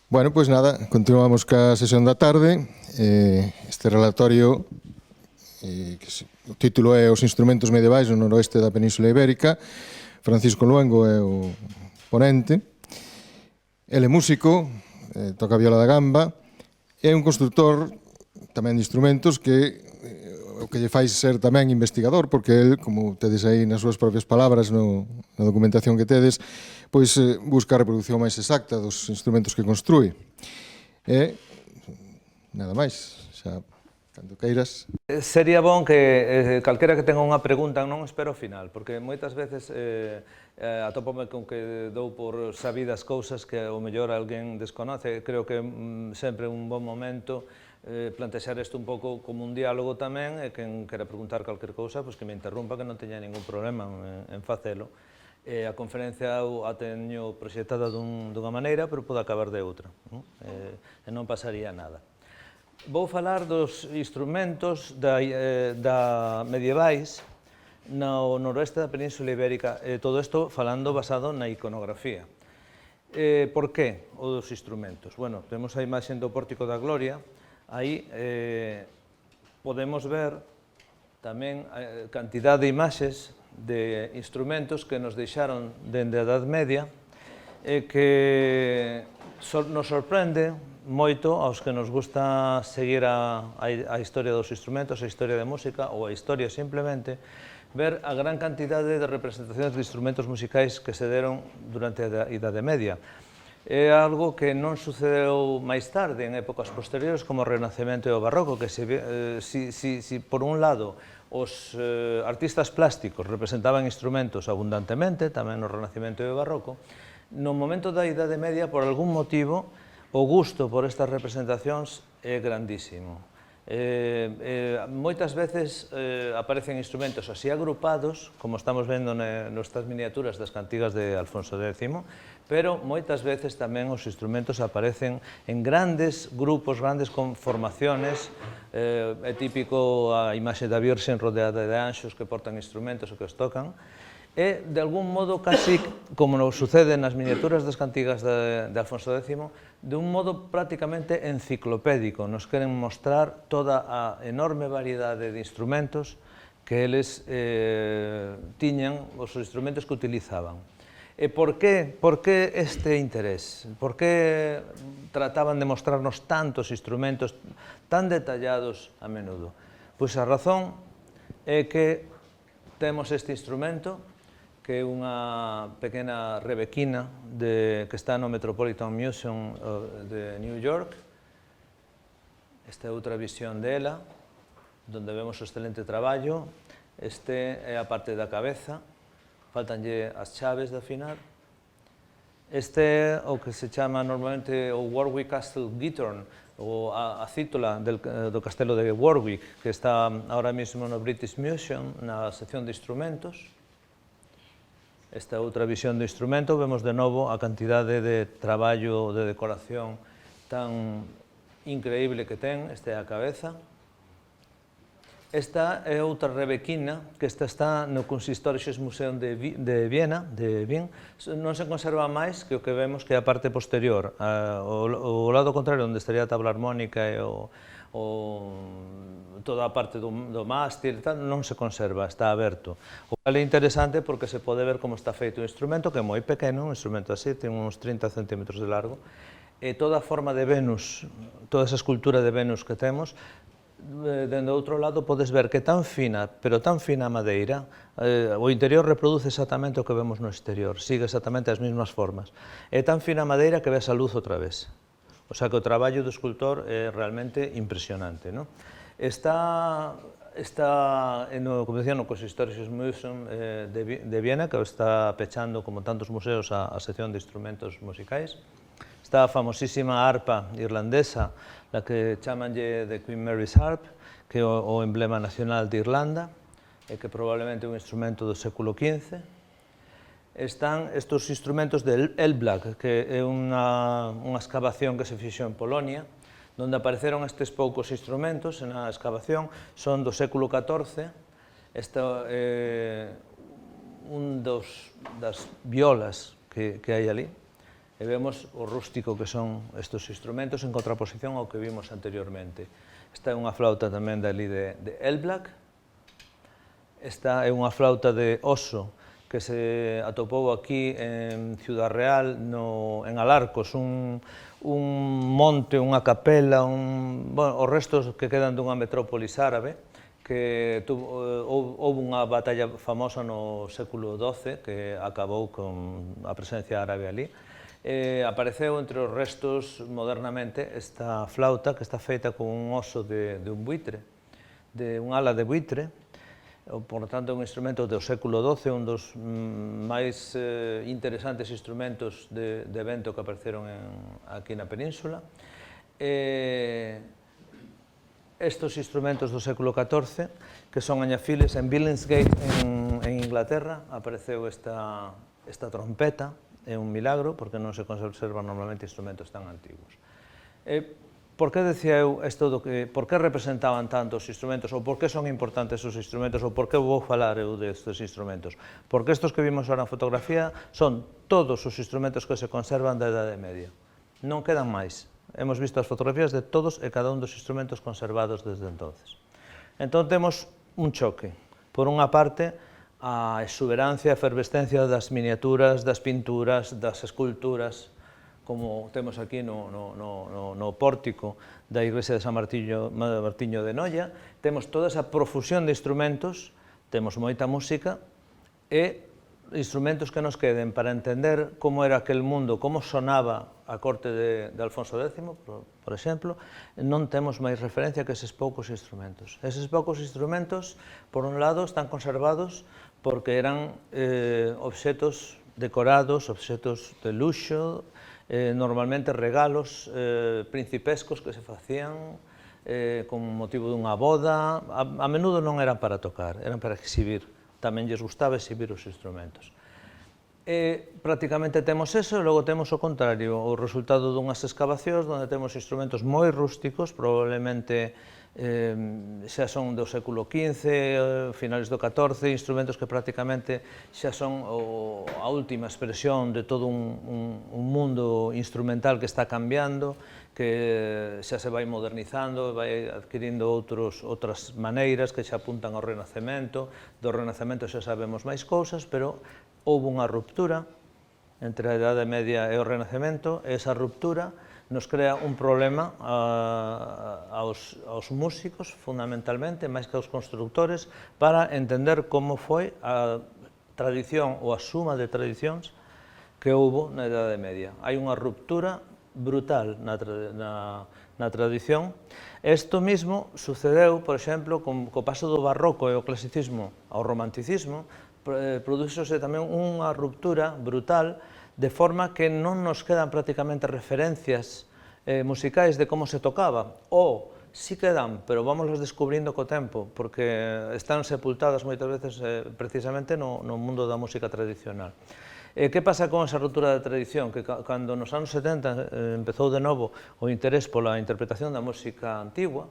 Bueno, pois nada, continuamos ca sesión da tarde. Este relatorio, o título é Os instrumentos medievais no noroeste da Península Ibérica. Francisco Luengo é o ponente. Ele é músico, toca a viola da gamba, é un constructor tamén de instrumentos que o que lle fai ser tamén investigador, porque el, como tedes aí nas súas propias palabras na documentación que tedes, pois busca a reproducción máis exacta dos instrumentos que construe. E nada máis, xa cando queiras. Sería bon que calquera que tenga unha pregunta non espero ao final, porque moitas veces atópome con que dou por sabidas cousas que o mellor alguén desconoce. Creo que sempre un bon momento plantexar isto un pouco como un diálogo tamén, e quen quera preguntar calquer cousa, pois que me interrumpa, que non teña ningún problema en facelo. A conferencia a teño proxectada dunha maneira, pero pode acabar de outra, e non pasaría nada. Vou falar dos instrumentos medievais no noroeste da Península Ibérica, todo isto falando basado na iconografía. Por que o dos instrumentos? Bueno, temos a imaxe do Pórtico da Gloria. Aí podemos ver tamén a cantidad de imaxes de instrumentos que nos deixaron dende a Edad Media e que nos sorprende moito aos que nos gusta seguir a historia dos instrumentos, a historia da música ou a historia simplemente, ver a gran cantidade de representacións de instrumentos musicais que se deron durante a Idade Media. É algo que non sucedeu máis tarde, en épocas posteriores, como o Renacemento e o Barroco, que si por un lado os artistas plásticos representaban instrumentos abundantemente, tamén no Renacemento e o Barroco, no momento da Idade Media, por algún motivo, o gusto por estas representacións é grandísimo. Moitas veces aparecen instrumentos así agrupados, como estamos vendo nestas miniaturas das cantigas de Alfonso X, pero moitas veces tamén os instrumentos aparecen en grandes grupos, grandes conformaciones. É típico a imaxe da Virxen rodeada de anxos que portan instrumentos e que os tocan. E, de algún modo, casi como sucede nas miniaturas das cantigas de Alfonso X, de un modo prácticamente enciclopédico. Nos queren mostrar toda a enorme variedade de instrumentos que eles tiñan, os instrumentos que utilizaban. E por que este interés? Por que trataban de mostrarnos tantos instrumentos tan detallados a menudo? Pois a razón é que temos este instrumento, que é unha pequena rebequina que está no Metropolitan Museum de New York. Esta é outra visión dela, onde vemos o excelente traballo. Este é a parte da cabeza, faltanlle as chaves de afinar. Este é o que se chama normalmente o Warwick Castle Guitar, ou a cítula do castelo de Warwick, que está ahora mesmo no British Museum, na sección de instrumentos. Esta outra visión do instrumento, vemos de novo a cantidade de traballo de decoración tan increíble que ten. Esta é a cabeza. Esta é outra rebequina, que esta está no Kunsthistorisches Museum de Viena, de Wien. Non se conserva máis que o que vemos que é a parte posterior. O lado contrario, onde estaría a tabla armónica e toda a parte do mástil, non se conserva, está aberto. O cual é interesante porque se pode ver como está feito o instrumento, que é moi pequeno, un instrumento así, ten uns 30 centímetros de largo, e toda a forma de Venus, toda esa escultura de Venus que temos, dende o outro lado podes ver que é tan fina, pero tan fina a madeira, o interior reproduce exactamente o que vemos no exterior, sigue exactamente as mesmas formas. É tan fina a madeira que ves a luz outra vez. O sea que o traballo do escultor é realmente impresionante. Está como decía, no Kunsthistorisches Museum de Viena, que está pechando, como tantos museos, a sección de instrumentos musicais. Está a famosísima arpa irlandesa, la que chamanlle de Queen Mary's Harp, que é o emblema nacional de Irlanda, e que probablemente é un instrumento do século XV. Están estes instrumentos de Elbląg, que é unha excavación que se fixo en Polonia, onde apareceron estes poucos instrumentos na excavación, son do século XIV. Esta é das violas que hai ali, e vemos o rústico que son estes instrumentos en contraposición ao que vimos anteriormente. Esta é unha flauta tamén dali de Elbląg. Esta é unha flauta de oso que se atopou aquí en Ciudad Real, en Alarcos, un monte, unha capela, os restos que quedan dunha metrópolis árabe, que houve unha batalla famosa no século XII que acabou con a presencia árabe ali. Apareceu entre os restos modernamente esta flauta que está feita con un oso de un buitre, de un ala de buitre, por tanto un instrumento do século XII, un dos máis interesantes instrumentos de vento que apareceron aquí na península. Estes instrumentos do século XIV, que son añafiles en Billingsgate, en Inglaterra, apareceu esta trompeta. É un milagro, porque non se conservan normalmente instrumentos tan antigos. Por que decía eu isto do que, por que representaban tanto os instrumentos, ou por que son importantes os instrumentos, ou por que vou falar eu destes instrumentos? Porque estes que vimos ahora en fotografía son todos os instrumentos que se conservan da Idade Media. Non quedan máis. Hemos visto as fotografías de todos e cada un dos instrumentos conservados desde entonces. Entón temos un choque. Por unha parte, a exuberancia e efervescencia das miniaturas, das pinturas, das esculturas, como temos aquí no pórtico da iglesia de San Martiño de Noia. Temos toda esa profusión de instrumentos, temos moita música e instrumentos que nos queden para entender como era aquel mundo, como sonaba a corte de Alfonso X, por exemplo, non temos máis referencia que eses poucos instrumentos. Eses poucos instrumentos, por un lado, están conservados porque eran obxetos decorados, obxetos de luxo, normalmente regalos principescos que se facían con motivo dunha boda. A menudo non eran para tocar, eran para exhibir. Tamén lles gustaba exhibir os instrumentos. Prácticamente temos eso, e logo temos o contrario, o resultado dunhas excavacións onde temos instrumentos moi rústicos, probablemente xa son do século XV, finales do XIV, instrumentos que prácticamente xa son a última expresión de todo un mundo instrumental que está cambiando, que xa se vai modernizando, vai adquirindo outras maneiras que xa apuntan ao Renacemento. Do Renacemento xa sabemos máis cousas, pero houve unha ruptura entre a Idade Media e o Renacemento, e esa ruptura nos crea un problema aos músicos, fundamentalmente, máis que aos constructores, para entender como foi a tradición ou a suma de tradicións que houve na Idade Media. Hai unha ruptura brutal na tradición. Isto mesmo sucedeu, por exemplo, co paso do barroco e o clasicismo ao romanticismo, produxose tamén unha ruptura brutal, de forma que non nos quedan prácticamente referencias musicais de como se tocaba, ou sí quedan, pero vámoslas descubrindo co tempo, porque están sepultadas moitas veces precisamente no mundo da música tradicional. Que pasa con esa ruptura da tradición? Que cando nos anos 70 empezou de novo o interés pola interpretación da música antigua,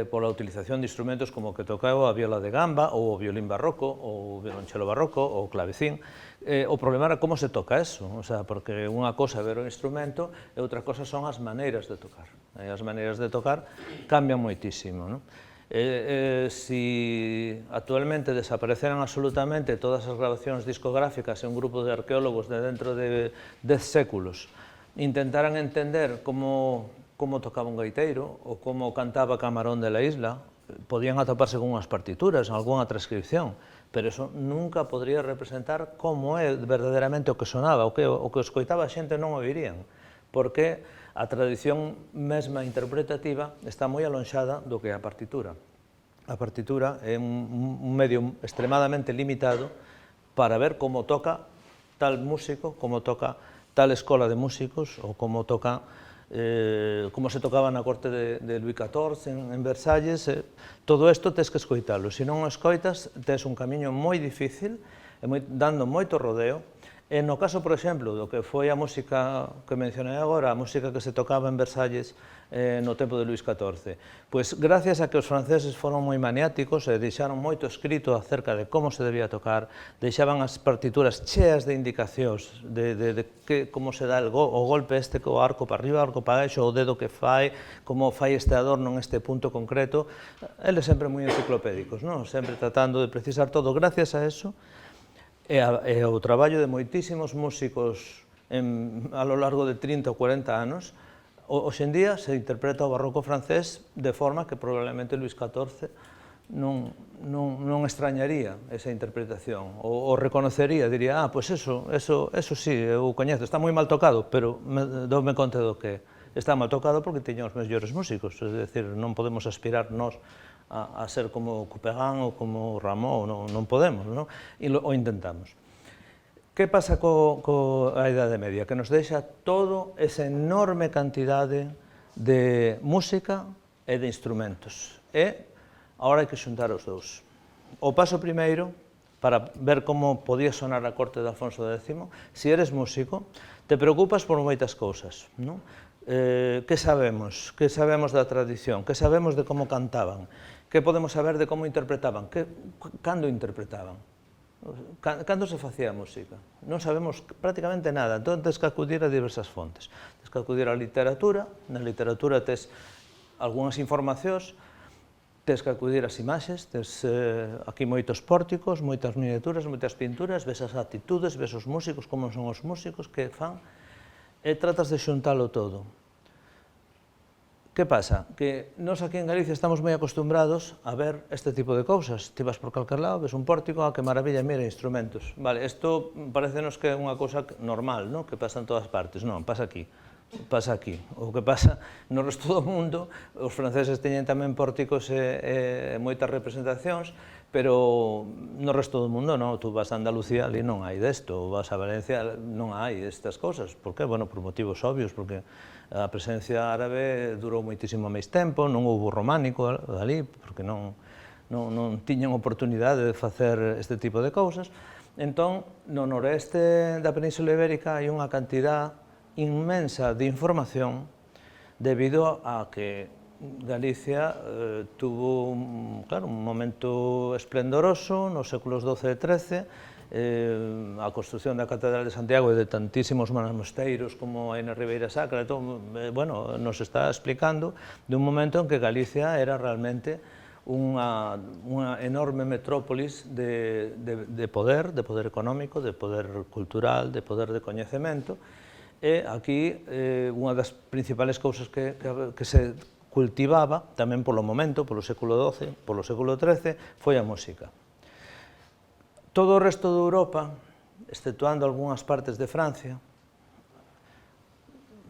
pola utilización de instrumentos como que tocaba a viola de gamba, ou o violín barroco, ou o violonchelo barroco, ou o clavecín. O problema era como se toca eso, porque unha cosa é ver o instrumento e outra cosa son as maneiras de tocar. As maneiras de tocar cambian moitísimo. Si actualmente desapareceran absolutamente todas as grabacións discográficas e un grupo de arqueólogos de dentro de 10 séculos intentaran entender como tocaba un gaiteiro ou como cantaba Camarón de la Isla, podían atoparse con unhas partituras, algunha transcripción, pero eso nunca podría representar como é verdadeiramente o que sonaba, o que escoitaba a xente non o oirían, porque a tradición mesma interpretativa está moi alonxada do que é a partitura. A partitura é un medio extremadamente limitado para ver como toca tal músico, como toca tal escola de músicos, ou como toca como se tocaba na corte de Luís XIV en Versalles. Todo isto tens que escoitalo. Se non o escoitas, tens un camiño moi difícil, dando moito rodeo, E no caso, por exemplo, do que foi a música que mencionei agora, a música que se tocaba en Versalles no tempo de Luís XIV, pois gracias a que os franceses foron moi maniáticos e deixaron moito escrito acerca de como se debía tocar, deixaban as partituras cheas de indicacións de como se dá o golpe este co arco para arriba, arco para baixo, o dedo que fai, como fai este adorno neste punto concreto, eles sempre moi enciclopédicos, non? Sempre tratando de precisar todo. Gracias a eso, e o traballo de moitísimos músicos a lo largo de 30 ou 40 anos, hoxe en día se interpreta o barroco francés de forma que probablemente Luís XIV non extrañaría esa interpretación, ou reconocería, diría, pois eso sí, eu coñezo, está moi mal tocado, pero doume conta do que está mal tocado porque tiña os mellores músicos, é dicir, non podemos aspirar nós a ser como Couperin ou como Rameau, non podemos, non? O intentamos. Que pasa coa Idade Media? Que nos deixa toda esa enorme cantidade de música e de instrumentos. E agora hai que xuntar os dous. O paso primeiro, para ver como podía sonar a corte de Alfonso X, se eres músico, te preocupas por moitas cousas, non? Que sabemos? Que sabemos da tradición? Que sabemos de como cantaban? Que podemos saber de como interpretaban? Cando interpretaban? Cando se facía a música? Non sabemos prácticamente nada, entón tens que acudir a diversas fontes. Tens que acudir á literatura, na literatura tes algunhas informacións, tens que acudir ás imaxes, tes aquí moitos pórticos, moitas miniaturas, moitas pinturas, ves as actitudes, ves os músicos, como son os músicos, que fan, e tratas de xuntalo todo. Que pasa? Que nós aquí en Galicia estamos moi acostumbrados a ver este tipo de cousas. Ti vas por calquer lado, ves un pórtico, que maravilla, mira, instrumentos. Vale, isto parecenos que é unha cousa normal, non? Que pasa en todas partes. Non, pasa aquí. Pasa aquí. O que pasa no resto do mundo, os franceses teñen tamén pórticos e moitas representacións, pero no resto do mundo non. Tú vas a Andalucía, ali non hai desto, vas a Valencia, non hai estas cousas. Por que? Bueno, por motivos obvios, porque a presencia árabe durou moitísimo máis tempo, non houbo románico ali, porque non tiñan oportunidade de facer este tipo de cousas. Entón, no noroeste da Península Ibérica hai unha cantidad inmensa de información debido a que Galicia tuvo un momento esplendoroso nos séculos XII e XIII, a construción da Catedral de Santiago e de tantísimos mosteiros como hai na Ribeira Sacra, nos está explicando de un momento en que Galicia era realmente unha enorme metrópolis de poder económico, de poder cultural, de poder de coñecemento, e aquí unha das principales cousas que se cultivaba tamén polo momento, polo século XII, polo século XIII, foi a música. Todo o resto de Europa, exceptuando algunhas partes de Francia,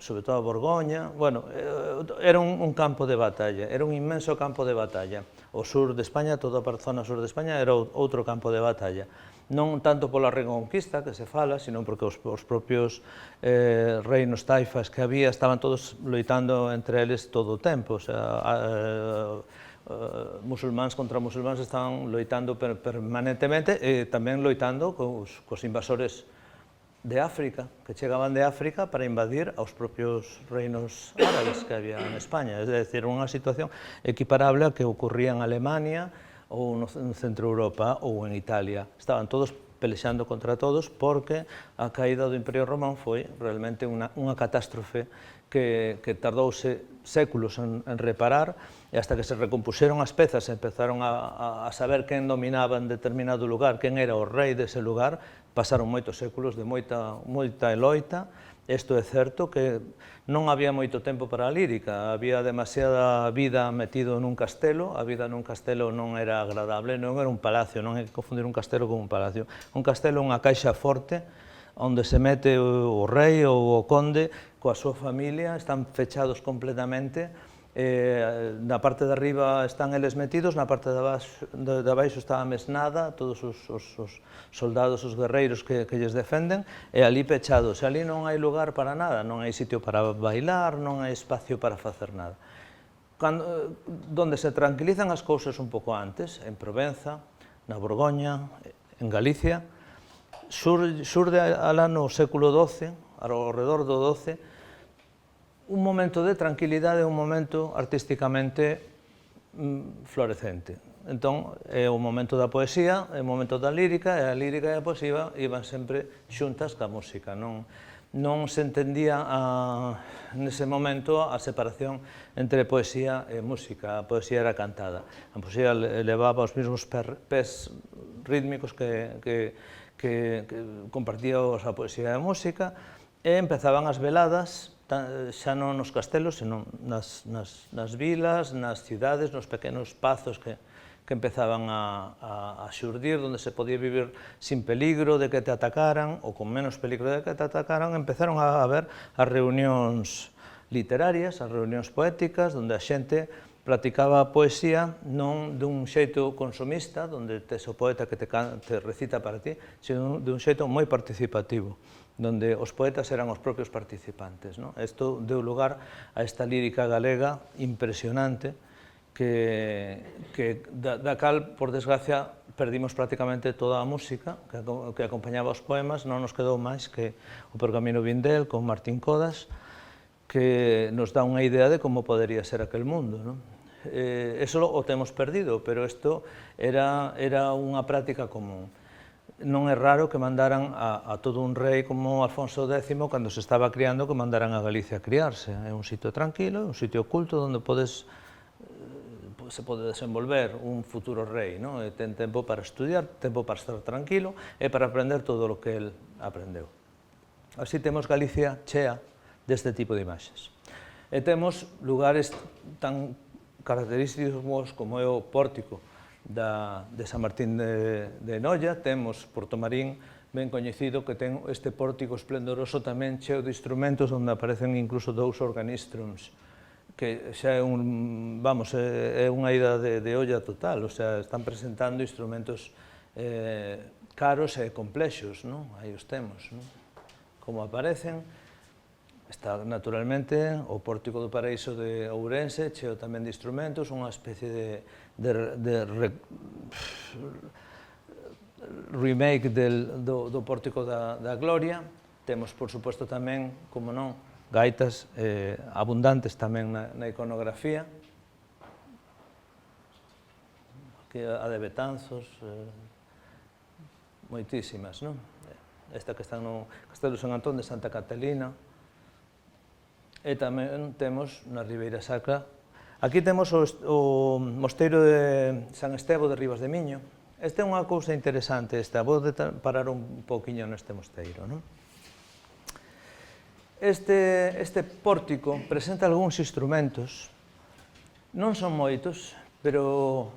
sobre todo a Borgoña, era un campo de batalla, era un inmenso campo de batalla. O sur de España, toda a zona sur de España, era outro campo de batalla. Non tanto pola reconquista que se fala, sino porque os propios reinos taifas que había estaban todos loitando entre eles todo o tempo, o sea, musulmáns contra musulmáns estaban loitando permanentemente e tamén loitando cos invasores de África, que chegaban de África para invadir aos propios reinos árabes que había en España. É dicir, unha situación equiparable a que ocurría en Alemania ou no centro Europa ou en Italia. Estaban todos pelexando contra todos porque a caída do Imperio Romano foi realmente unha catástrofe que tardouse séculos en reparar, e hasta que se recompuxeron as pezas e empezaron a saber quen dominaba en determinado lugar, quen era o rei dese lugar, pasaron moitos séculos de moita loita. Isto é certo que non había moito tempo para a lírica, había demasiada vida metido nun castelo, a vida nun castelo non era agradable, non era un palacio, non hai que confundir un castelo con un palacio. Un castelo é unha caixa forte onde se mete o rei ou o conde coa súa familia, están fechados completamente, na parte de arriba están eles metidos, na parte de abaixo está a mesnada, todos os soldados, os guerreiros que lles defenden, e ali pechados, e ali non hai lugar para nada, non hai sitio para bailar, non hai espacio para facer nada. Donde se tranquilizan as cousas un pouco antes, en Provenza, na Borgoña, en Galicia, Xurde alá no século XII, ao redor do XII, un momento de tranquilidade, un momento artísticamente florecente. Entón, é o momento da poesía, é o momento da lírica, e a lírica e a poesía iban sempre xuntas ca música. Non se entendía nese momento a separación entre poesía e música. A poesía era cantada. A poesía levaba os mesmos pés rítmicos que compartía a poesía e a música, e empezaban as veladas xa non nos castelos, senón nas vilas, nas cidades, nos pequenos pazos que empezaban a xurdir, onde se podía vivir sin peligro de que te atacaran, ou con menos peligro de que te atacaran. Empezaron a haber as reunións literarias, as reunións poéticas, onde a xente practicaba a poesía non dun xeito consumista, onde tes o poeta que te recita para ti, sino dun xeito moi participativo, onde os poetas eran os propios participantes. Isto deu lugar a esta lírica galega impresionante, da cal, por desgracia, perdimos prácticamente toda a música que acompañaba os poemas. Non nos quedou máis que o Pergamino Vindel con Martín Codas, que nos dá unha idea de como podería ser aquel mundo. Eso o temos perdido, pero isto era unha práctica común. Non é raro que mandaran a todo un rei como Alfonso X, cando se estaba criando, que mandaran a Galicia a criarse. É un sitio tranquilo, un sitio oculto, onde se pode desenvolver un futuro rei. Ten tempo para estudiar, tempo para estar tranquilo e para aprender todo o que el aprendeu. Así temos Galicia chea deste tipo de imaxes. E temos lugares tan característicos como é o pórtico de San Martín de Noia. Temos Porto Marín, ben coñecido, que ten este pórtico esplendoroso tamén cheo de instrumentos, onde aparecen incluso 2 organistrums, que xa é unha ida de olla total. O sea, están presentando instrumentos caros e complexos. Aí os temos. Como aparecen, está naturalmente o Pórtico do Paraíso de Ourense, cheo tamén de instrumentos, unha especie de remake do Pórtico da Gloria. Temos, por suposto, tamén, como non, gaitas abundantes tamén na iconografía. Aquí a de Betanzos, moitísimas. Esta que está no Castelo San Antón de Santa Catalina. E tamén temos na Ribeira Sacra. Aquí temos o mosteiro de San Estevo de Ribas de Miño. Esta é unha cousa interesante. Vou parar un pouquiño neste mosteiro. Este pórtico presenta algúns instrumentos, non son moitos, pero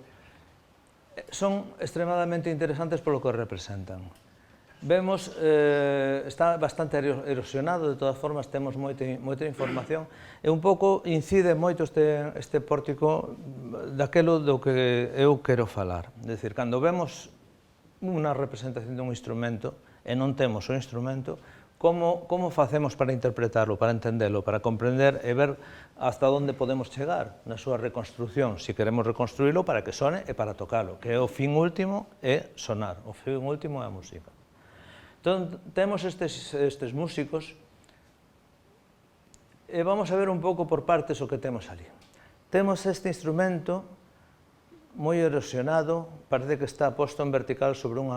son extremadamente interesantes polo que representan. Vemos, está bastante erosionado, de todas formas temos moita información, e un pouco incide moito este pórtico daquelo do que eu quero falar. É dicir, cando vemos unha representación dun instrumento e non temos o instrumento, como facemos para interpretarlo, para entendelo, para comprender e ver hasta onde podemos chegar na súa reconstrucción, se queremos reconstruílo para que sone e para tocalo, que é o fin último é sonar, o fin último é a música. Entón, temos estes músicos e vamos a ver un pouco por partes o que temos ali. Temos este instrumento moi erosionado, parece que está posto en vertical sobre un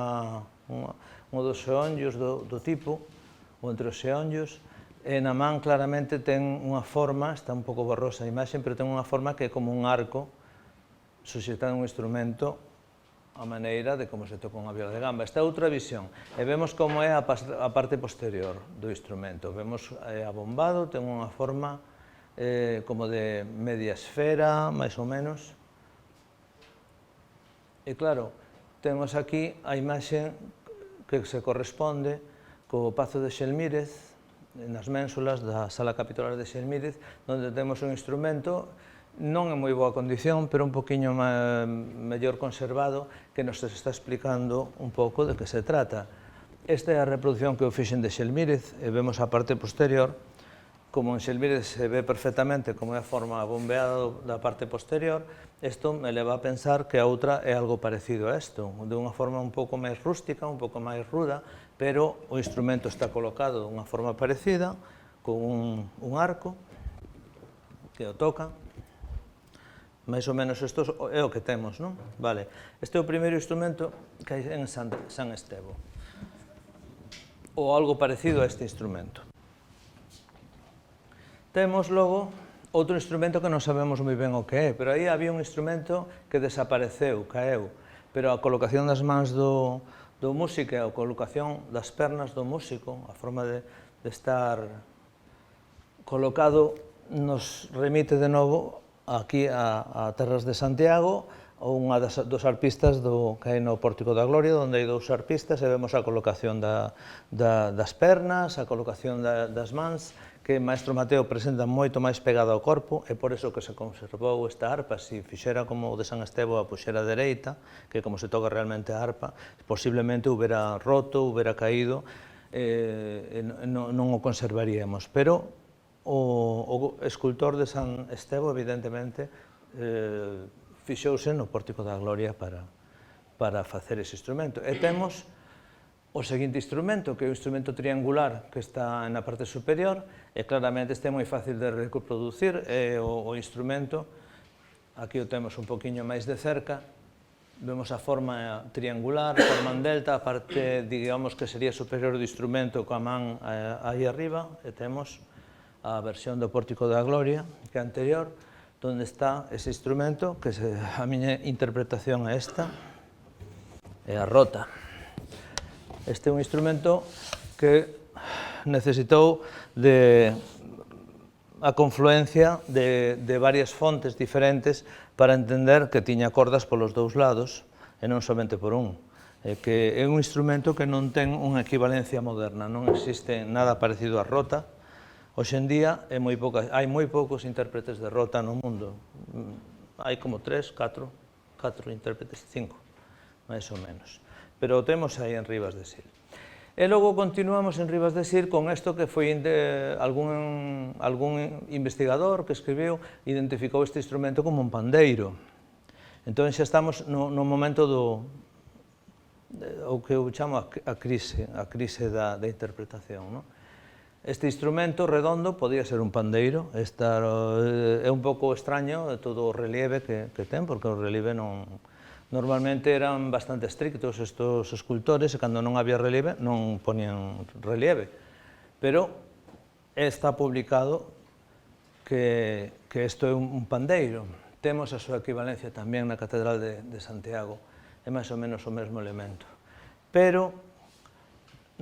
dos xeonllos do tipo, ou entre os xeonllos, e na man claramente ten unha forma, está un pouco borrosa a imaxe, pero ten unha forma que é como un arco suxetado un instrumento a maneira de como se toca unha viola de gamba. Esta é outra visión, e vemos como é a parte posterior do instrumento. Vemos abombado, ten unha forma como de media esfera, máis ou menos. E claro, temos aquí a imaxe que se corresponde co Pazo de Xelmírez, nas ménsulas da Sala Capitular de Xelmírez, onde temos un instrumento non en moi boa condición, pero un poquinho mellor conservado, que nos está explicando un pouco de que se trata. Esta é a reproducción que eu fixen de Xelmírez, e vemos a parte posterior. Como en Xelmírez se ve perfectamente como é a forma bombeada da parte posterior, isto me leva a pensar que a outra é algo parecido a isto, de unha forma un pouco máis rústica, un pouco máis ruda, pero o instrumento está colocado dunha forma parecida, con un arco que o toca. Mais ou menos isto é o que temos, non? Vale. Este é o primeiro instrumento que hai en San Estevo, ou algo parecido a este instrumento. Temos logo outro instrumento que non sabemos moi ben o que é, pero aí había un instrumento que desapareceu, caeu, pero a colocación das mans do músico e a colocación das pernas do músico, a forma de estar colocado, nos remite de novo aquí a Terras de Santiago, ou unha dos arpistas que hai no Pórtico da Gloria, onde hai dous arpistas e vemos a colocación das pernas, a colocación das mans, que Maestro Mateo presenta moito máis pegado ao corpo, e por iso que se conservou esta arpa. Se fixera como o de San Estevo a puxera dereita, que como se toca realmente a arpa, posiblemente houbera roto, houbera caído, non o conservaríamos. Pero o escultor de San Estevo, evidentemente, fixouse no Pórtico da Gloria para facer ese instrumento. E temos o seguinte instrumento, que é o instrumento triangular que está na parte superior, e claramente este é moi fácil de reproducir, é o instrumento, aquí o temos un poquinho máis de cerca, vemos a forma triangular, a forma en delta, a parte, digamos, que sería superior do instrumento coa man aí arriba, e temos a versión do Pórtico da Gloria, que é anterior, onde está ese instrumento, que a miña interpretación é esta, é a rota. Este é un instrumento que necesitou a confluencia de varias fontes diferentes para entender que tiña cordas polos dous lados, e non somente por un. Que é un instrumento que non ten unha equivalencia moderna, non existe nada parecido a rota. Hoxe en día hai moi poucos intérpretes de rota no mundo. Hai como 3, 4 intérpretes, 5, máis ou menos. Pero o temos aí en Ribas de Sil. E logo continuamos en Ribas de Sil con isto que foi algún investigador que escribiu, identificou este instrumento como un pandeiro. Entón xa estamos no momento o que eu chamo a crise da interpretación, non? Este instrumento redondo podía ser un pandeiro, é un pouco extraño todo o relieve que ten, porque o relieve normalmente eran bastante estrictos estos escultores, e cando non había relieve non ponían relieve, pero está publicado que isto é un pandeiro. Temos a súa equivalencia tamén na Catedral de Santiago, é máis ou menos o mesmo elemento, pero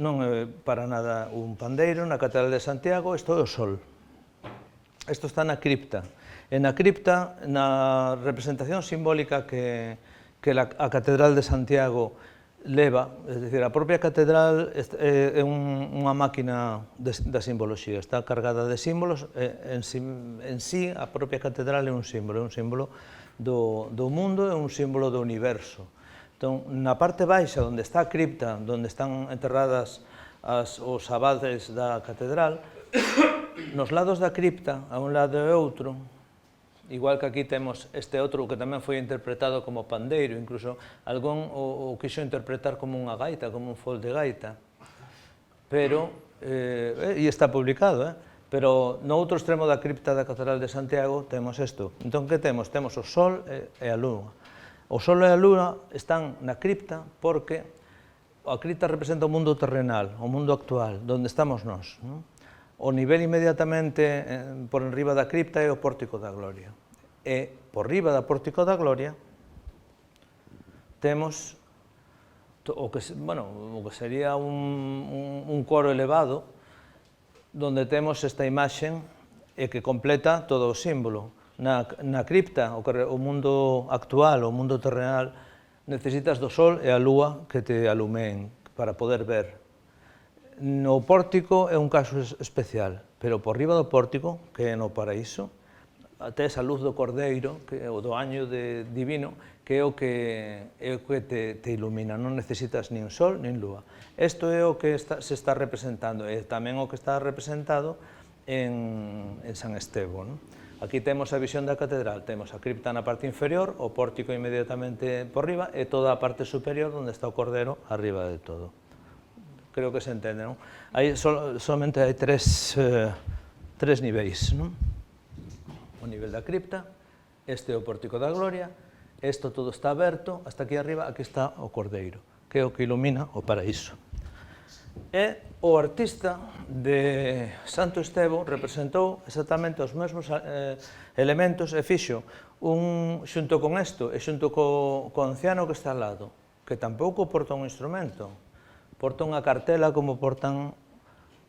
non é para nada un pandeiro. Na Catedral de Santiago isto é o sol. Isto está na cripta. E na cripta, na representación simbólica que a Catedral de Santiago leva, é dicir, a propia catedral é unha máquina da simboloxía, está cargada de símbolos, en sí a propia catedral é un símbolo do mundo, é un símbolo do universo. Entón, na parte baixa, onde está a cripta, onde están enterradas os abades da catedral, nos lados da cripta, a un lado e outro, igual que aquí temos este outro que tamén foi interpretado como pandeiro, incluso algún o quixo interpretar como unha gaita, como un fol de gaita, pero, e está publicado, pero no outro extremo da cripta da Catedral de Santiago temos isto. Entón, que temos? Temos o sol e a lúa. O sol e a lúa están na cripta porque a cripta representa o mundo terrenal, o mundo actual, onde estamos nós. O nivel inmediatamente por enriba da cripta é o Pórtico da Gloria. E por riba da Pórtico da Gloria temos o que sería un coro elevado, onde temos esta imaxe e que completa todo o símbolo. Na cripta, o mundo actual, o mundo terrenal, necesitas do sol e a lúa que te alumeen para poder ver. No pórtico é un caso especial, pero por riba do pórtico, que é no paraíso, tes a luz do Cordeiro, o do año divino, que é o que te ilumina, non necesitas nin sol nin lúa. Isto é o que se está representando, e tamén o que está representado en San Estevo. Aquí temos a visión da catedral, temos a cripta na parte inferior, o pórtico inmediatamente por riba, e toda a parte superior onde está o Cordeiro arriba de todo. creo que se entende, non? Solamente hai tres niveis, non? O nivel da cripta, este é o Pórtico da Gloria, isto todo está aberto, hasta aquí arriba, aquí está o Cordeiro, que é o que ilumina o paraíso. E o artista de Santo Estevo representou exactamente os mesmos elementos e fixo xunto con isto e xunto co anciano que está al lado, que tampouco porta un instrumento, porta unha cartela como portan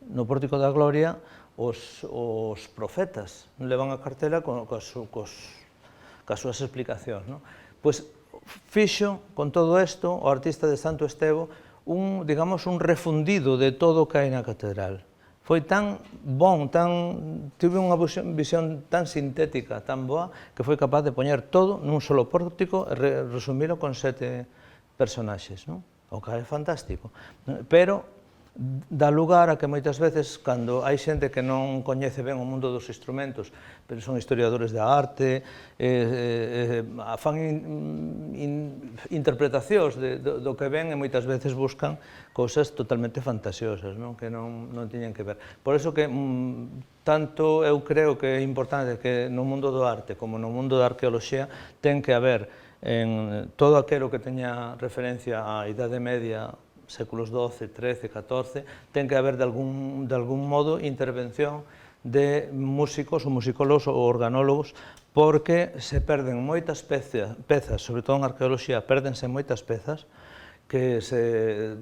no Pórtico da Gloria os profetas, levan a cartela coas súas explicacións. Pois fixo con todo isto o artista de Santo Estevo digamos, un refundido de todo o que hai na catedral. Foi tan bon, tive unha visión tan sintética, tan boa, que foi capaz de poñer todo nun solo pórtico e resumilo con 7 personaxes, o que é fantástico. Pero dá lugar a que moitas veces, cando hai xente que non coñece ben o mundo dos instrumentos, pero son historiadores da arte, fan interpretacións do que ven e moitas veces buscan cousas totalmente fantasiosas, que non tiñen que ver. Por iso que tanto eu creo que é importante que no mundo do arte como no mundo da arqueoloxía ten que haber en todo aquilo que teña referencia á Idade Media, séculos XII, XIII, XIV, ten que haber de algún modo intervención de músicos ou musicólogos ou organólogos, porque se perden moitas pezas, sobre todo en arqueoloxía, perdense moitas pezas que se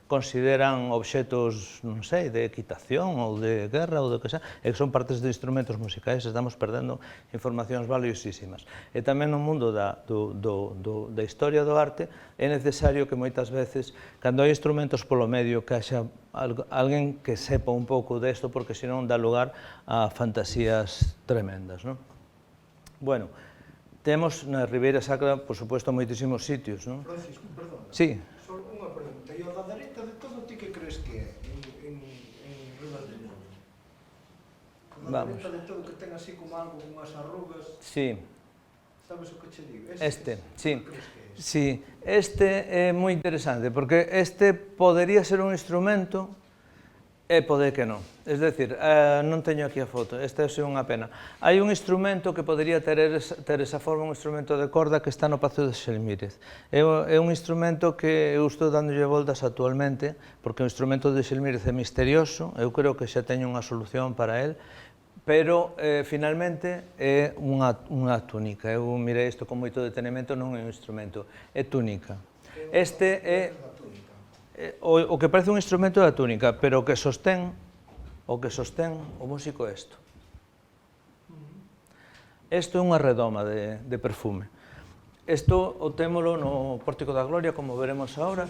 consideran obxetos, non sei, de equitación ou de guerra ou do que sea, e que son partes de instrumentos musicais, estamos perdendo informacións valiosísimas. E tamén no mundo da historia do arte é necesario que moitas veces, cando hai instrumentos polo medio, que haxa alguén que sepa un pouco desto, porque senón dá lugar a fantasías tremendas. Bueno, temos na Ribeira Sacra, por suposto, moitísimos sitios. Francisco, perdona. Sí. Só unha pregunta. E o da dereita de todo, ti que crees que é en Ribas de Ñoño? O da dereita de todo, que ten así como algo, unhas arrugas. Sí. Sabes o que che digo? Sí. Sí, este é moi interesante, porque este podería ser un instrumento e pode que non. Es decir, non teño aquí a foto, esta é unha pena. Hai un instrumento que podería ter esa forma, un instrumento de corda que está no Pazo de Xelmírez. É un instrumento que eu estou dándolle voltas actualmente, porque o instrumento de Xelmírez é misterioso, eu creo que xa teño unha solución para el, pero finalmente é unha túnica. Eu mirei isto con moito detenimento, non é un instrumento, é túnica. Este é o que parece un instrumento da túnica, pero o que sostén o músico é isto. Isto é unha redoma de perfume. Isto o témolo no Pórtico da Gloria, como veremos agora.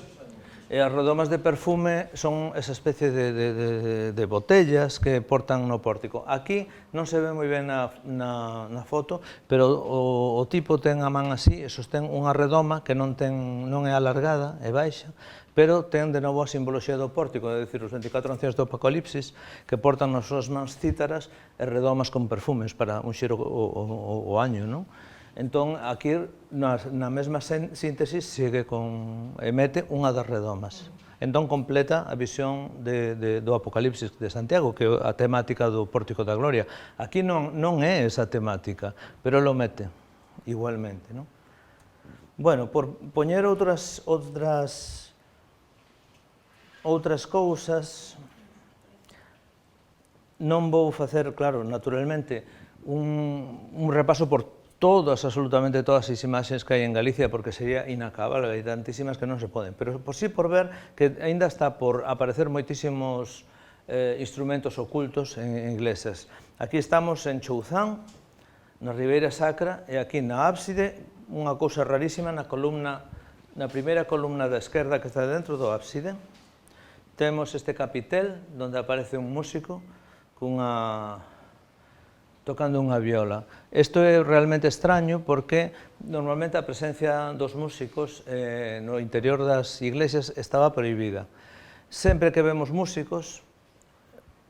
E as redomas de perfume son esa especie de botellas que portan no pórtico. Aquí non se ve moi ben na foto, pero o tipo ten a man así e sostén unha redoma que non é alargada, é baixa, pero ten de novo a simboloxía do pórtico, é dicir, os 24 ancianos do Apocalipsis, que portan nas súas mans cítaras e redomas con perfumes para unxir o año, non? Entón, aquí, na mesma síntesis, sigue e mete unha das redomas. Entón, completa a visión do Apocalipsis de Santiago, que é a temática do Pórtico da Gloria. Aquí non é esa temática, pero lo mete igualmente. Bueno, por poñer outras cousas, non vou facer, claro, naturalmente, un repaso por absolutamente todas as imaxes que hai en Galicia, porque sería inacabable, hai tantísimas que non se poden, pero por ver que aínda está por aparecer moitísimos instrumentos ocultos en iglesias. Aquí estamos en Chouzán, na Ribeira Sacra, e aquí na ábside, unha cousa rarísima, na primeira columna da esquerda que está dentro do ábside, temos este capitel, onde aparece un músico tocando unha viola. Isto é realmente extraño porque normalmente a presencia dos músicos no interior das iglesias estaba prohibida. Sempre que vemos músicos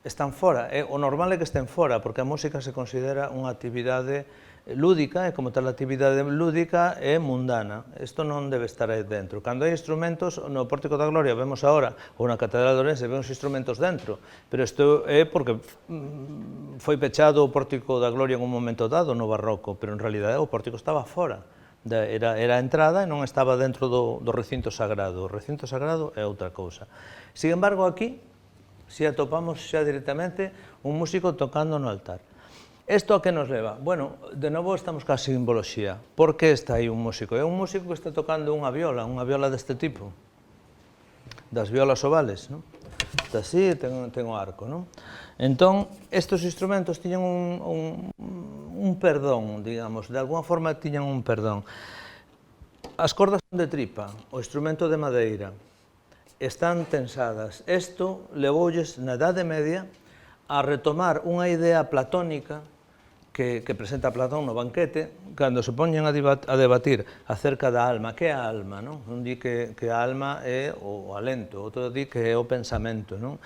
están fora. O normal é que estén fora, porque a música se considera unha actividade lúdica, e como tal actividade lúdica é mundana. Isto non debe estar aí dentro. Cando hai instrumentos, no Pórtico da Gloria vemos agora, ou na Catedral de Ourense, vemos instrumentos dentro, pero isto é porque foi pechado o Pórtico da Gloria en un momento dado no Barroco, pero en realidade o pórtico estaba fora. Era a entrada e non estaba dentro do recinto sagrado. O recinto sagrado é outra cousa. Sin embargo, aquí, se atopamos xa directamente un músico tocando no altar. Isto a que nos leva? Bueno, de novo estamos ca simboloxía. Por que está aí un músico? É un músico que está tocando unha viola deste tipo, das violas ovales, non? Está así, ten o arco, non? Entón, estes instrumentos tiñan un perdón, digamos, de alguna forma tiñan un perdón. As cordas son de tripa, o instrumento de madeira, están tensadas. Isto levoulles na Idade Media a retomar unha idea platónica que presenta Platón no banquete, cando se poñen a debatir acerca da alma. Que é a alma, non? Un di que a alma é o alento, outro di que é o pensamento, non?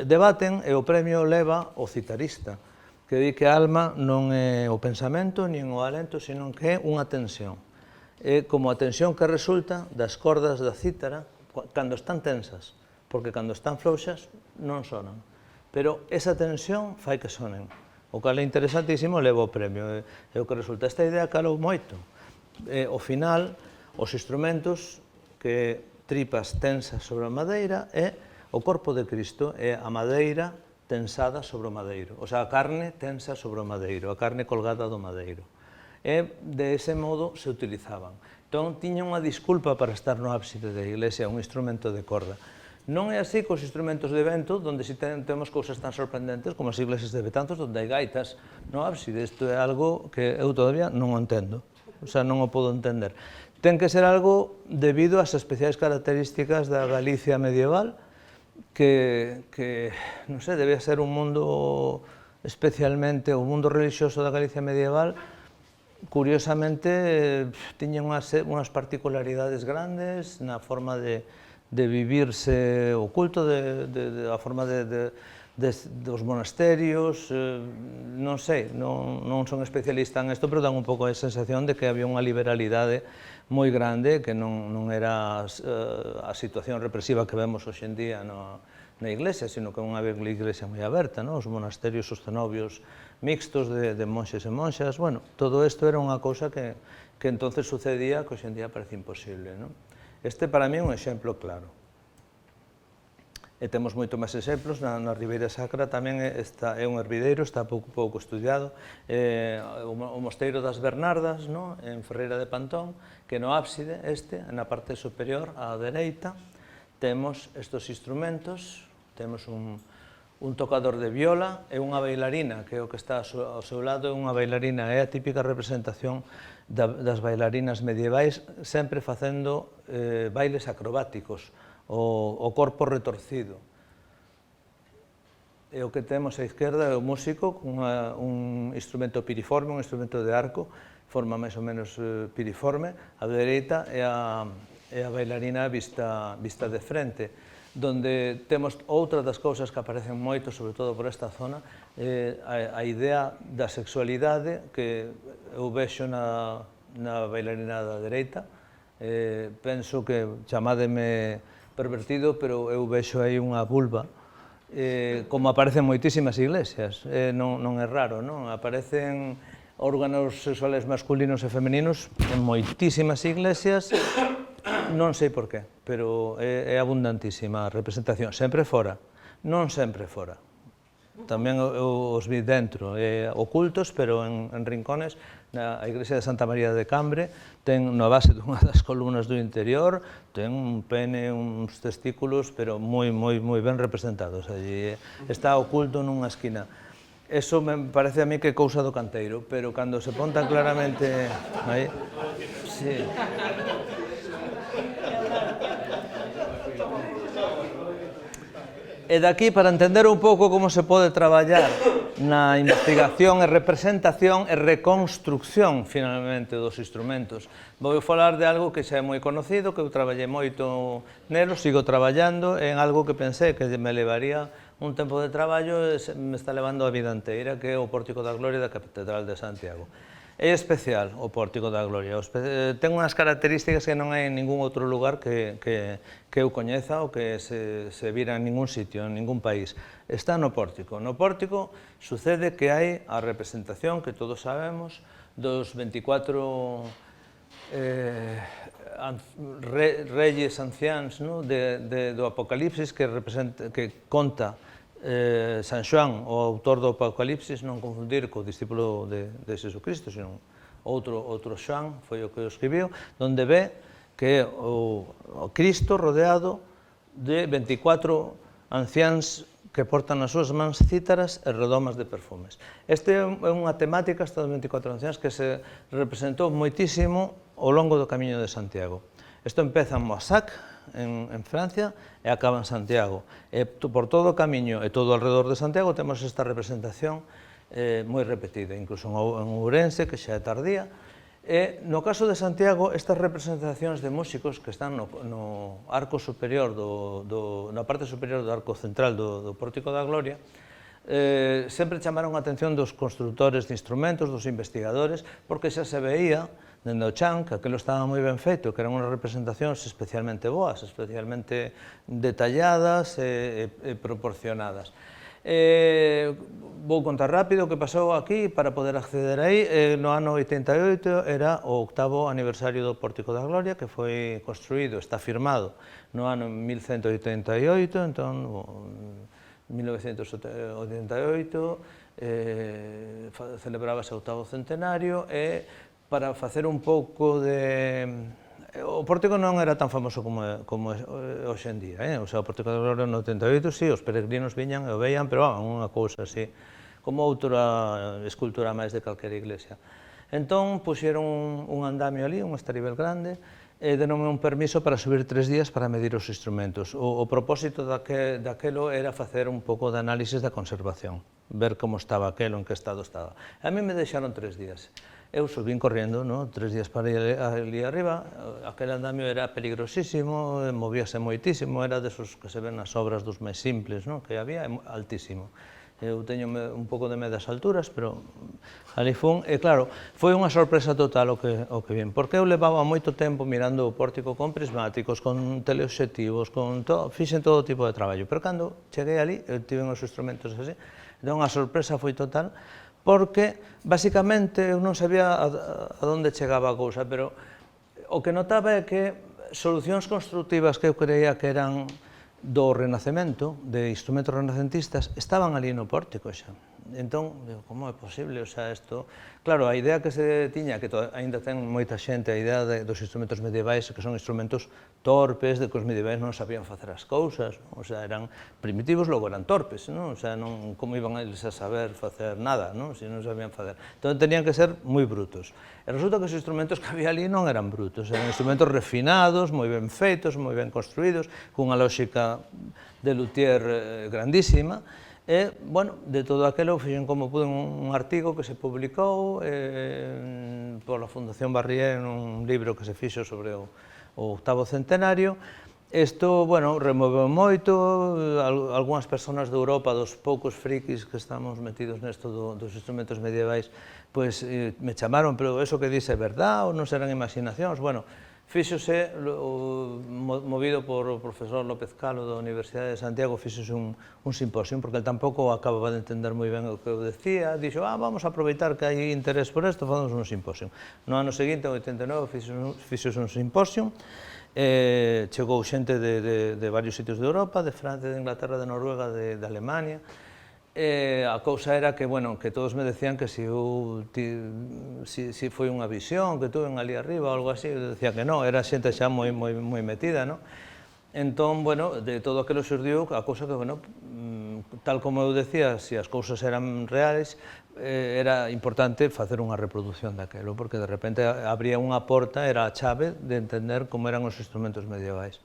Debaten e o premio leva o citarista, que di que a alma non é o pensamento nin o alento, sino que é unha tensión. É como a tensión que resulta das cordas da cítara cando están tensas, porque cando están flouxas non sonan. Pero esa tensión fai que sonen. O cal é interesantísimo, leva o premio. E o que resulta, esta idea calou moito. Ao final, os instrumentos que tripas tensas sobre a madeira é o corpo de Cristo, é a madeira tensada sobre o madeiro. O sea, a carne tensa sobre o madeiro, a carne colgada do madeiro. E de ese modo se utilizaban. Entón, tiña unha disculpa para estar no ábside da iglesia, un instrumento de corda. Non é así cos instrumentos de vento, onde si temos cousas tan sorprendentes como as iglesias de Betanzos, onde hai gaitas no ábside. Isto é algo que eu todavía non o entendo, o sea, non o podo entender. Ten que ser algo debido ás especiais características da Galicia medieval, que non sei, debe ser un mundo, especialmente o mundo religioso da Galicia medieval, curiosamente, tiñen unhas particularidades grandes na forma de vivirse o culto, a forma dos monasterios, non sei, non son especialista en isto, pero dan un pouco a sensación de que había unha liberalidade moi grande, que non era a situación represiva que vemos hoxe en día na iglesia, sino que unha iglesia moi aberta, os monasterios, os cenobios mixtos de monxes e monxas. Bueno, todo isto era unha cousa que entonces sucedía, que hoxe en día parece imposible. Este para mí é un exemplo claro. E temos moito máis exemplos. Na Ribeira Sacra tamén é un hervideiro, está pouco estudiado. O Mosteiro das Bernardas, en Ferreira de Pantón, que no ábside, na parte superior, á dereita, temos estes instrumentos, temos un tocador de viola e unha bailarina, que é o que está ao seu lado, é unha bailarina, é a típica representación das bailarinas medievais, sempre facendo bailes acrobáticos, o corpo retorcido. E o que temos á izquierda é o músico con un instrumento piriforme, un instrumento de arco, forma máis ou menos piriforme. A dereita é a bailarina vista de frente, donde temos outra das cousas que aparecen moito, sobre todo por esta zona, a idea da sexualidade que eu vexo na bailarina da dereita. Penso que, chamádeme pervertido, pero eu vexo aí unha vulva, como aparecen moitísimas iglesias, non é raro, non? Aparecen órganos sexuales masculinos e femeninos en moitísimas iglesias, non sei por qué, pero é abundantísima a representación, sempre fora, non sempre fora. Tamén os vi dentro, ocultos, pero en rincones. A iglesia de Santa María de Cambre ten na base dunha das columnas do interior, ten un pene, uns testículos, pero moi ben representados. Allí está oculto nunha esquina. Eso me parece a mí que é cousa do canteiro, pero cando se pon tan claramente aí, sí. E daqui, para entender un pouco como se pode traballar na investigación e representación e reconstrucción, finalmente, dos instrumentos, vou falar de algo que xa é moi conocido, que eu traballei moito nelo, sigo traballando en algo que pensei que me levaría un tempo de traballo e me está levando a vida inteira, que é o Pórtico da Gloria da Catedral de Santiago. É especial o Pórtico da Gloria, ten unhas características que non hai en ningún outro lugar que eu coñeza ou que se vira en ningún sitio, en ningún país. Está no pórtico. No pórtico sucede que hai a representación que todos sabemos dos 24 reyes anciáns do Apocalipsis que conta San Xoán, o autor do Apocalipsis, non confundir co discípulo de Jesucristo, senón outro Xoán, foi o que o escribiu, onde ve que é o Cristo rodeado de 24 anciáns que portan nas súas mans cítaras e redomas de perfumes. Esta é unha temática, esta dos 24 anciáns, que se representou moitísimo ao longo do Camiño de Santiago. Isto empeza en Moissac, en Francia, e acaba en Santiago. E por todo o camiño e todo alrededor de Santiago temos esta representación moi repetida, incluso en Ourense, que xa é tardía. E no caso de Santiago, estas representacións de músicos que están no arco superior, na parte superior do arco central do Pórtico da Gloria, sempre chamaron a atención dos constructores de instrumentos, dos investigadores, porque xa se veía dende o chan, que aquilo estaba moi ben feito, que eran unhas representacións especialmente boas, especialmente detalladas e proporcionadas. Vou contar rápido o que pasou aquí para poder acceder aí. No ano 88 era o 8º aniversario do Pórtico da Gloria, que foi construído, está firmado, no ano 1188, entón, 1988, celebrábase o 8º centenario e para facer un pouco de... O Pórtico non era tan famoso como hoxe en día, o sea, o Pórtico da Gloria no 88, sí, os peregrinos viñan e o veían, pero unha cousa así, como outra escultura máis de calquera iglesia. Entón, puxeron un andamio ali, un estaribel grande, e denome un permiso para subir 3 días para medir os instrumentos. O propósito daquelo era facer un pouco de análisis da conservación, ver como estaba aquelo, en que estado estaba. A mí me deixaron 3 días. Eu subín correndo, 3 días para ir ali arriba, aquel andamio era peligrosísimo, movíase moitísimo, era desos que se ven nas obras dos máis simples, que había, altísimo. Eu teño un pouco de medo das alturas, pero ali fun, e claro, foi unha sorpresa total o que vin, porque eu levaba moito tempo mirando o pórtico con prismáticos, con teleobxectivos, fixen todo tipo de traballo, pero cando cheguei ali, eu tive os instrumentos así, entón a sorpresa foi total, porque, basicamente, eu non sabía a onde chegaba a cousa, pero o que notaba é que solucións constructivas que eu creía que eran do Renacemento, de instrumentos renacentistas, estaban ali no pórtico xa. Entón, como é posible? O sea, isto... Claro, a idea que se tiña, que ainda ten moita xente, a idea dos instrumentos medievais, que son instrumentos torpes, de que os medievais non sabían facer as cousas, o sea, eran primitivos, logo eran torpes, o sea, como iban eles a saber facer nada, se non sabían facer. Entón, tenían que ser moi brutos. E resulta que os instrumentos que había ali non eran brutos, eran instrumentos refinados, moi ben feitos, moi ben construídos, cunha lógica de luthier grandísima. E, bueno, de todo aquilo fixen como pude un artigo que se publicou pola Fundación Barrié nun libro que se fixo sobre o 8º centenario. Isto, bueno, removeu moito, algunhas persoas de Europa, dos poucos frikis que estamos metidos nesto dos instrumentos medievais, pois me chamaron, pero eso que dice é verdad ou non serán imaginacións? Bueno, fíxose, movido por o profesor López Calo da Universidade de Santiago, fíxose un simposio, porque el tampouco acababa de entender moi ben o que eu decía, dixo, vamos a aproveitar que hai interés por isto, facemos un simposio. No ano seguinte, en 89, fíxose un simposio, chegou xente de varios sitios de Europa, de Francia, de Inglaterra, de Noruega, de Alemania. A cousa era que, bueno, que todos me decían que se foi unha visión, que tuven ali arriba ou algo así, eu decía que non, era xente xa moi metida, non? Entón, bueno, de todo aquilo xurdiu a cousa que, bueno, tal como eu decía, se as cousas eran reales, era importante facer unha reproducción daquelo, porque de repente abría unha porta, era a chave de entender como eran os instrumentos medievais.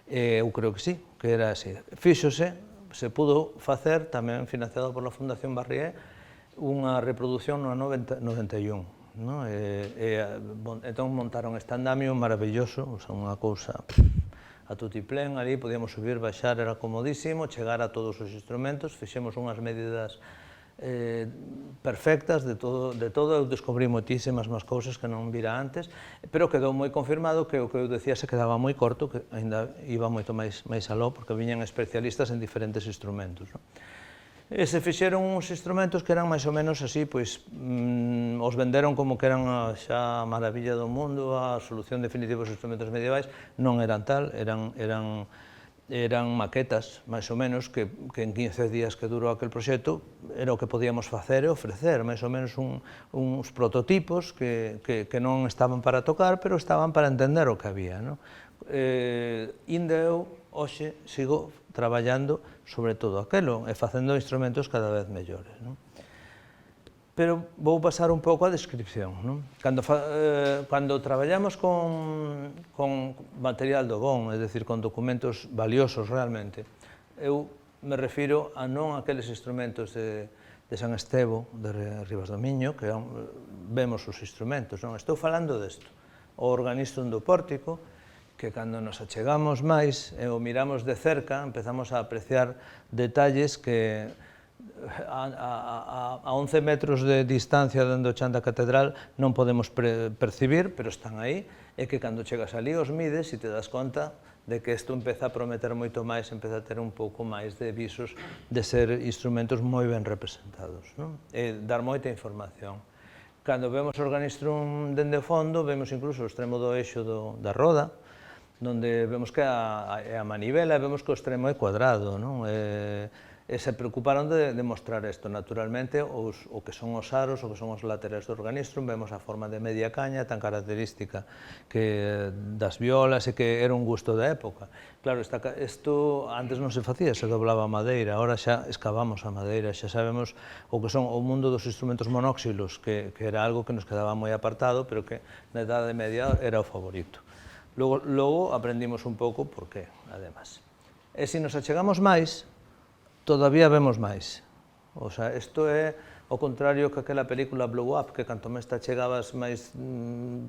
Eu creo que sí, que era así. Fíxose, se pudo facer, tamén financiado por la Fundación Barrié, unha reproducción no ano 91. Entón montaron este andamio maravilloso, unha cousa a tutiplén, ali podíamos subir, baixar, era comodísimo, chegar a todos os instrumentos, fixemos unhas medidas perfectas de todo, eu descobrí moitísimas máis cousas que non vira antes, pero quedou moi confirmado que o que eu decía se quedaba moi corto, que ainda iba moito máis aló, porque viñan especialistas en diferentes instrumentos. E se fixeron uns instrumentos que eran máis ou menos así, pois os venderon como que eran xa a maravilla do mundo, a solución definitiva dos instrumentos medievais, non eran tal, eran maquetas, máis ou menos, que en 15 días que durou aquel proxecto era o que podíamos facer e ofrecer, máis ou menos uns prototipos que non estaban para tocar, pero estaban para entender o que había. Inda eu, hoxe, sigo traballando sobre todo aquelo e facendo instrumentos cada vez mellores. Pero vou pasar un pouco a descripción. Cando traballamos con material do bon, é dicir, con documentos valiosos realmente, eu me refiro a non aqueles instrumentos de San Estevo, de Ribas do Miño, que vemos os instrumentos. Estou falando desto. O organistrum do pórtico, que cando nos achegamos máis e o miramos de cerca, empezamos a apreciar detalles que a 11 metros de distancia dentro do chan da catedral non podemos percibir, pero están aí, e que cando chegas ali os mides e te das conta de que isto empeza a prometer moito máis, empeza a ter un pouco máis de visos de ser instrumentos moi ben representados, e dar moita información. Cando vemos o organistrum dende o fondo, vemos incluso o extremo do eixo da roda, onde vemos que é a manivela e vemos que o extremo é cuadrado, e se preocuparon de mostrar isto. Naturalmente, o que son os aros, o que son os laterais do organistrum, vemos a forma de media caña tan característica das violas e que era un gusto da época. Claro, isto antes non se facía, se doblaba a madeira, agora xa escavamos a madeira, xa sabemos o que son o mundo dos instrumentos monóxilos, que era algo que nos quedaba moi apartado, pero que na Idade Media era o favorito. Logo aprendimos un pouco por qué, además. E se nos achegamos máis, todavía vemos máis. O sea, isto é o contrario que aquela película Blow Up, que canto máis te achegabas, máis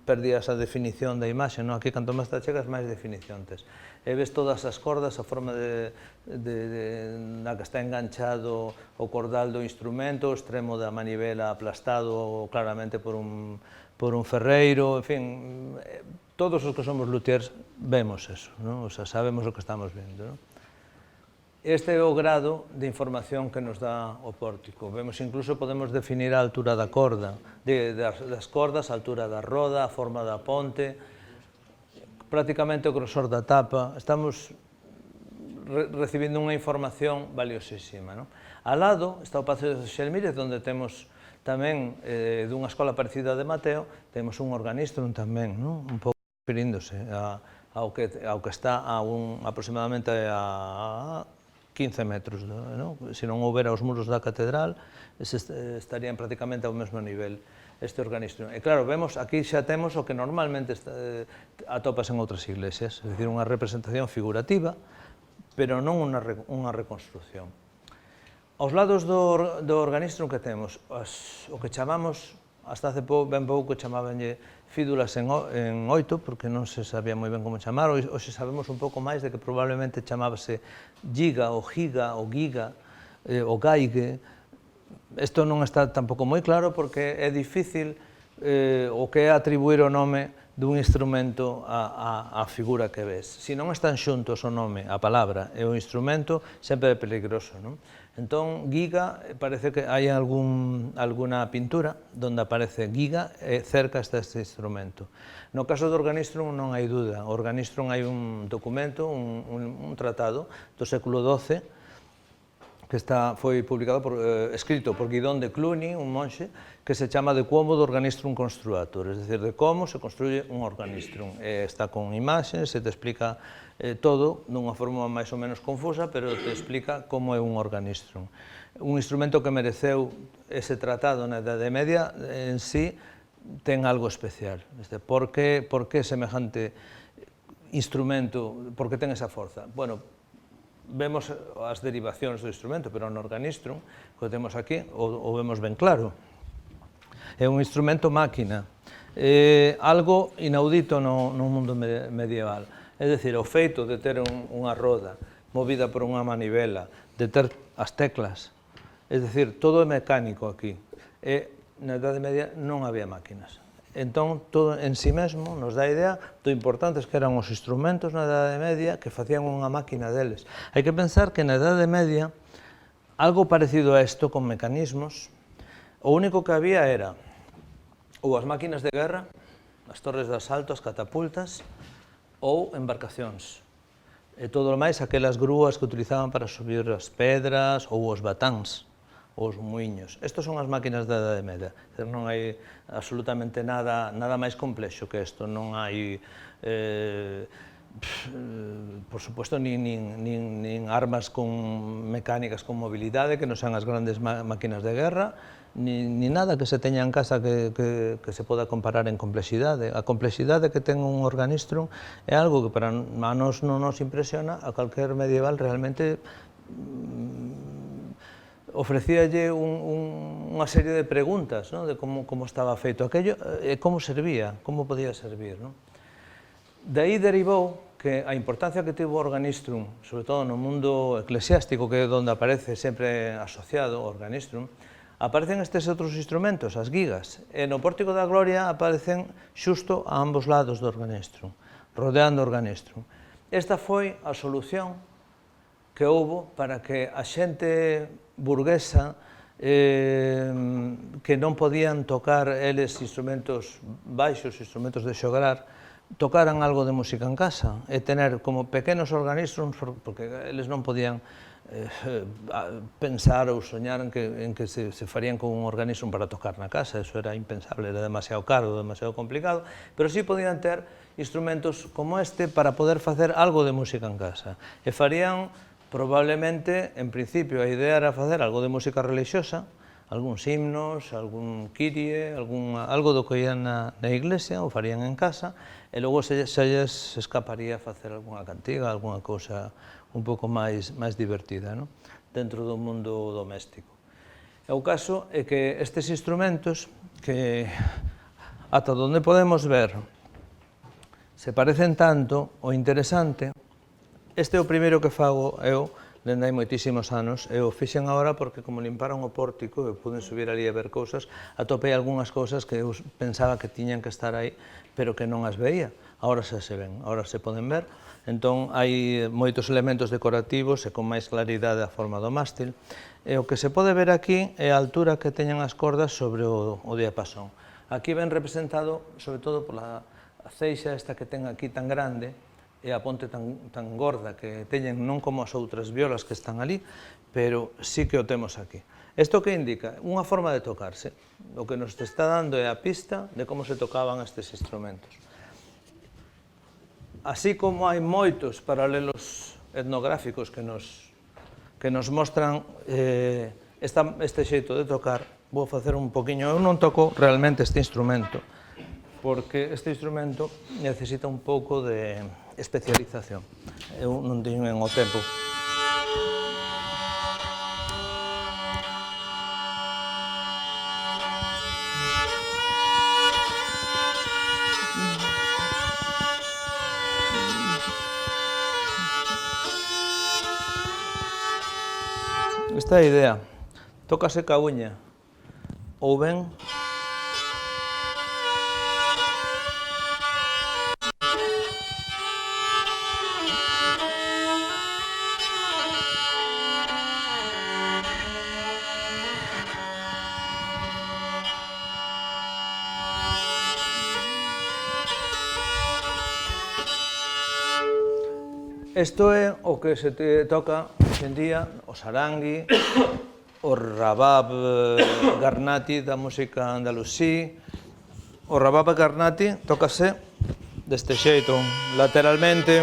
perdías a definición da imaxe, aquí canto máis te achegas, máis definición tes. E ves todas as cordas, a forma na que está enganchado o cordal do instrumento, o extremo da manivela aplastado claramente por un ferreiro, en fin, todos os que somos luthiers vemos eso, o sea, sabemos o que estamos vendo. Este é o grado de información que nos dá o pórtico. Vemos, incluso, podemos definir a altura da corda, das cordas, a altura da roda, a forma da ponte, prácticamente o grosor da tapa. Estamos recibindo unha información valiosísima. Al lado está o Pazo de Xelmírez, onde temos tamén, dunha escola parecida de Mateo, temos un organistrum tamén, un pouco referíndose ao que está aproximadamente a 15 metros, se non houbera os muros da catedral, estarían prácticamente ao mesmo nivel este organistrum. E claro, vemos, aquí xa temos o que normalmente atopas en outras iglesias, é dicir, unha representación figurativa, pero non unha reconstrucción. Aos lados do organistrum que temos, o que chamamos, hasta hace ben pouco chamabanlle fídulas en 8, porque non se sabía moi ben como chamar, hoxe sabemos un pouco máis de que probablemente chamábase giga, ou giga, ou giga, ou gaigue. Isto non está tampouco moi claro, porque é difícil o que é atribuir o nome dun instrumento á figura que ves. Se non están xuntos o nome, a palabra e o instrumento, sempre é peligroso. Entón, giga, parece que hai alguna pintura onde aparece giga e cerca está este instrumento. No caso do organistrum non hai dúda. O organistrum hai un documento, un tratado do século XII, que foi escrito por Guidón de Cluny, un monxe, que se chama De Quomodo Organistrum Construator, es decir, de como se construye un organistrum. Está con imaxes, se te explica todo dunha forma máis ou menos confusa, pero te explica como é un organistrum. Un instrumento que mereceu ese tratado na Idade Media en sí ten algo especial. Por que semejante instrumento, por que ten esa forza? Bueno, vemos as derivacións do instrumento, pero no organistrum, que temos aquí, o vemos ben claro. É un instrumento máquina, algo inaudito no mundo medieval. É dicir, o feito de ter unha roda movida por unha manivela, de ter as teclas, é dicir, todo é mecánico aquí. E na Idade Media non había máquinas. Entón, todo en si mesmo nos dá a idea do importantes que eran os instrumentos na Idade Media que facían unha máquina deles. Hai que pensar que na Idade Media, algo parecido a isto, con mecanismos, o único que había era ou as máquinas de guerra, as torres de asalto, as catapultas, ou embarcacións. E todo o máis, aquelas grúas que utilizaban para subir as pedras ou os batáns, ou os muiños. Estas son as máquinas da Idade Media. Non hai absolutamente nada máis complexo que isto. Non hai, por suposto, nin armas mecánicas con mobilidade, que non sean as grandes máquinas de guerra, ni nada que se teña en casa que se poda comparar en complexidade. A complexidade que ten un organistrum é algo que para nós non nos impresiona, a calquer medieval realmente ofrecíalle unha serie de preguntas de como estaba feito aquello e como servía, como podía servir. De aí derivou que a importancia que tivo o organistrum, sobre todo no mundo eclesiástico, que é onde aparece sempre asociado o organistrum, aparecen estes outros instrumentos, as guigas, e no Pórtico da Gloria aparecen xusto a ambos lados do organistrum, rodeando o organistrum. Esta foi a solución que houbo para que a xente burguesa que non podían tocar eles instrumentos baixos, instrumentos de xograr, tocaran algo de música en casa e tener como pequenos organistrums, porque eles non podían pensar ou soñar en que se farían con un organistrum para tocar na casa, eso era impensable, era demasiado caro, demasiado complicado, pero sí podían ter instrumentos como este para poder facer algo de música en casa. E farían, probablemente, en principio, a idea era facer algo de música religiosa, algúns himnos, algún Kyrie, algo do que oían na iglesia, o farían en casa, e logo se lles escaparía a facer algunha cantiga, algunha cousa un pouco máis divertida dentro do mundo doméstico. E o caso é que estes instrumentos, que ata onde podemos ver, se parecen tanto, o interesante, este é o primeiro que fago eu, dende hai moitísimos anos, e o fixen agora porque como limparon o pórtico e pude subir ali a ver cousas, atopei algunhas cousas que eu pensaba que tiñan que estar aí, pero que non as veía. Agora xa se ven, agora se poden ver. Entón, hai moitos elementos decorativos e con máis claridade a forma do mástil. E o que se pode ver aquí é a altura que teñen as cordas sobre o diapasón. Aquí ven representado, sobre todo, pola ceixa esta que ten aquí tan grande, e a ponte tan gorda que teñen, non como as outras violas que están ali, pero sí que o temos aquí. Isto que indica? Unha forma de tocarse. O que nos está dando é a pista de como se tocaban estes instrumentos. Así como hai moitos paralelos etnográficos que nos mostran este xeito de tocar, vou facer un poquinho. Eu non toco realmente este instrumento, porque este instrumento necesita un pouco de especialización. Eu non teño o tempo. Esta é a idea. Tócase ca uña, ou ben isto é o que se toca hoxe en día, o sarangui, o rabab garnati da música andalusí. O rabab garnati tócase deste xeito, lateralmente.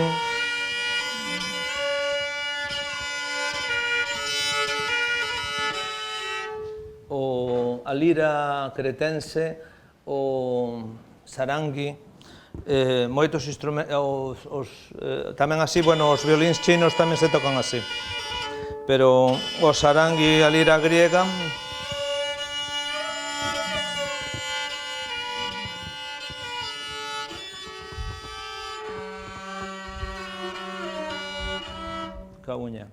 A lira cretense, o sarangui, moitos instrumentos, tamén así, os violíns chinos tamén se tocan así, pero o sarangui, a lira griega, ca uña.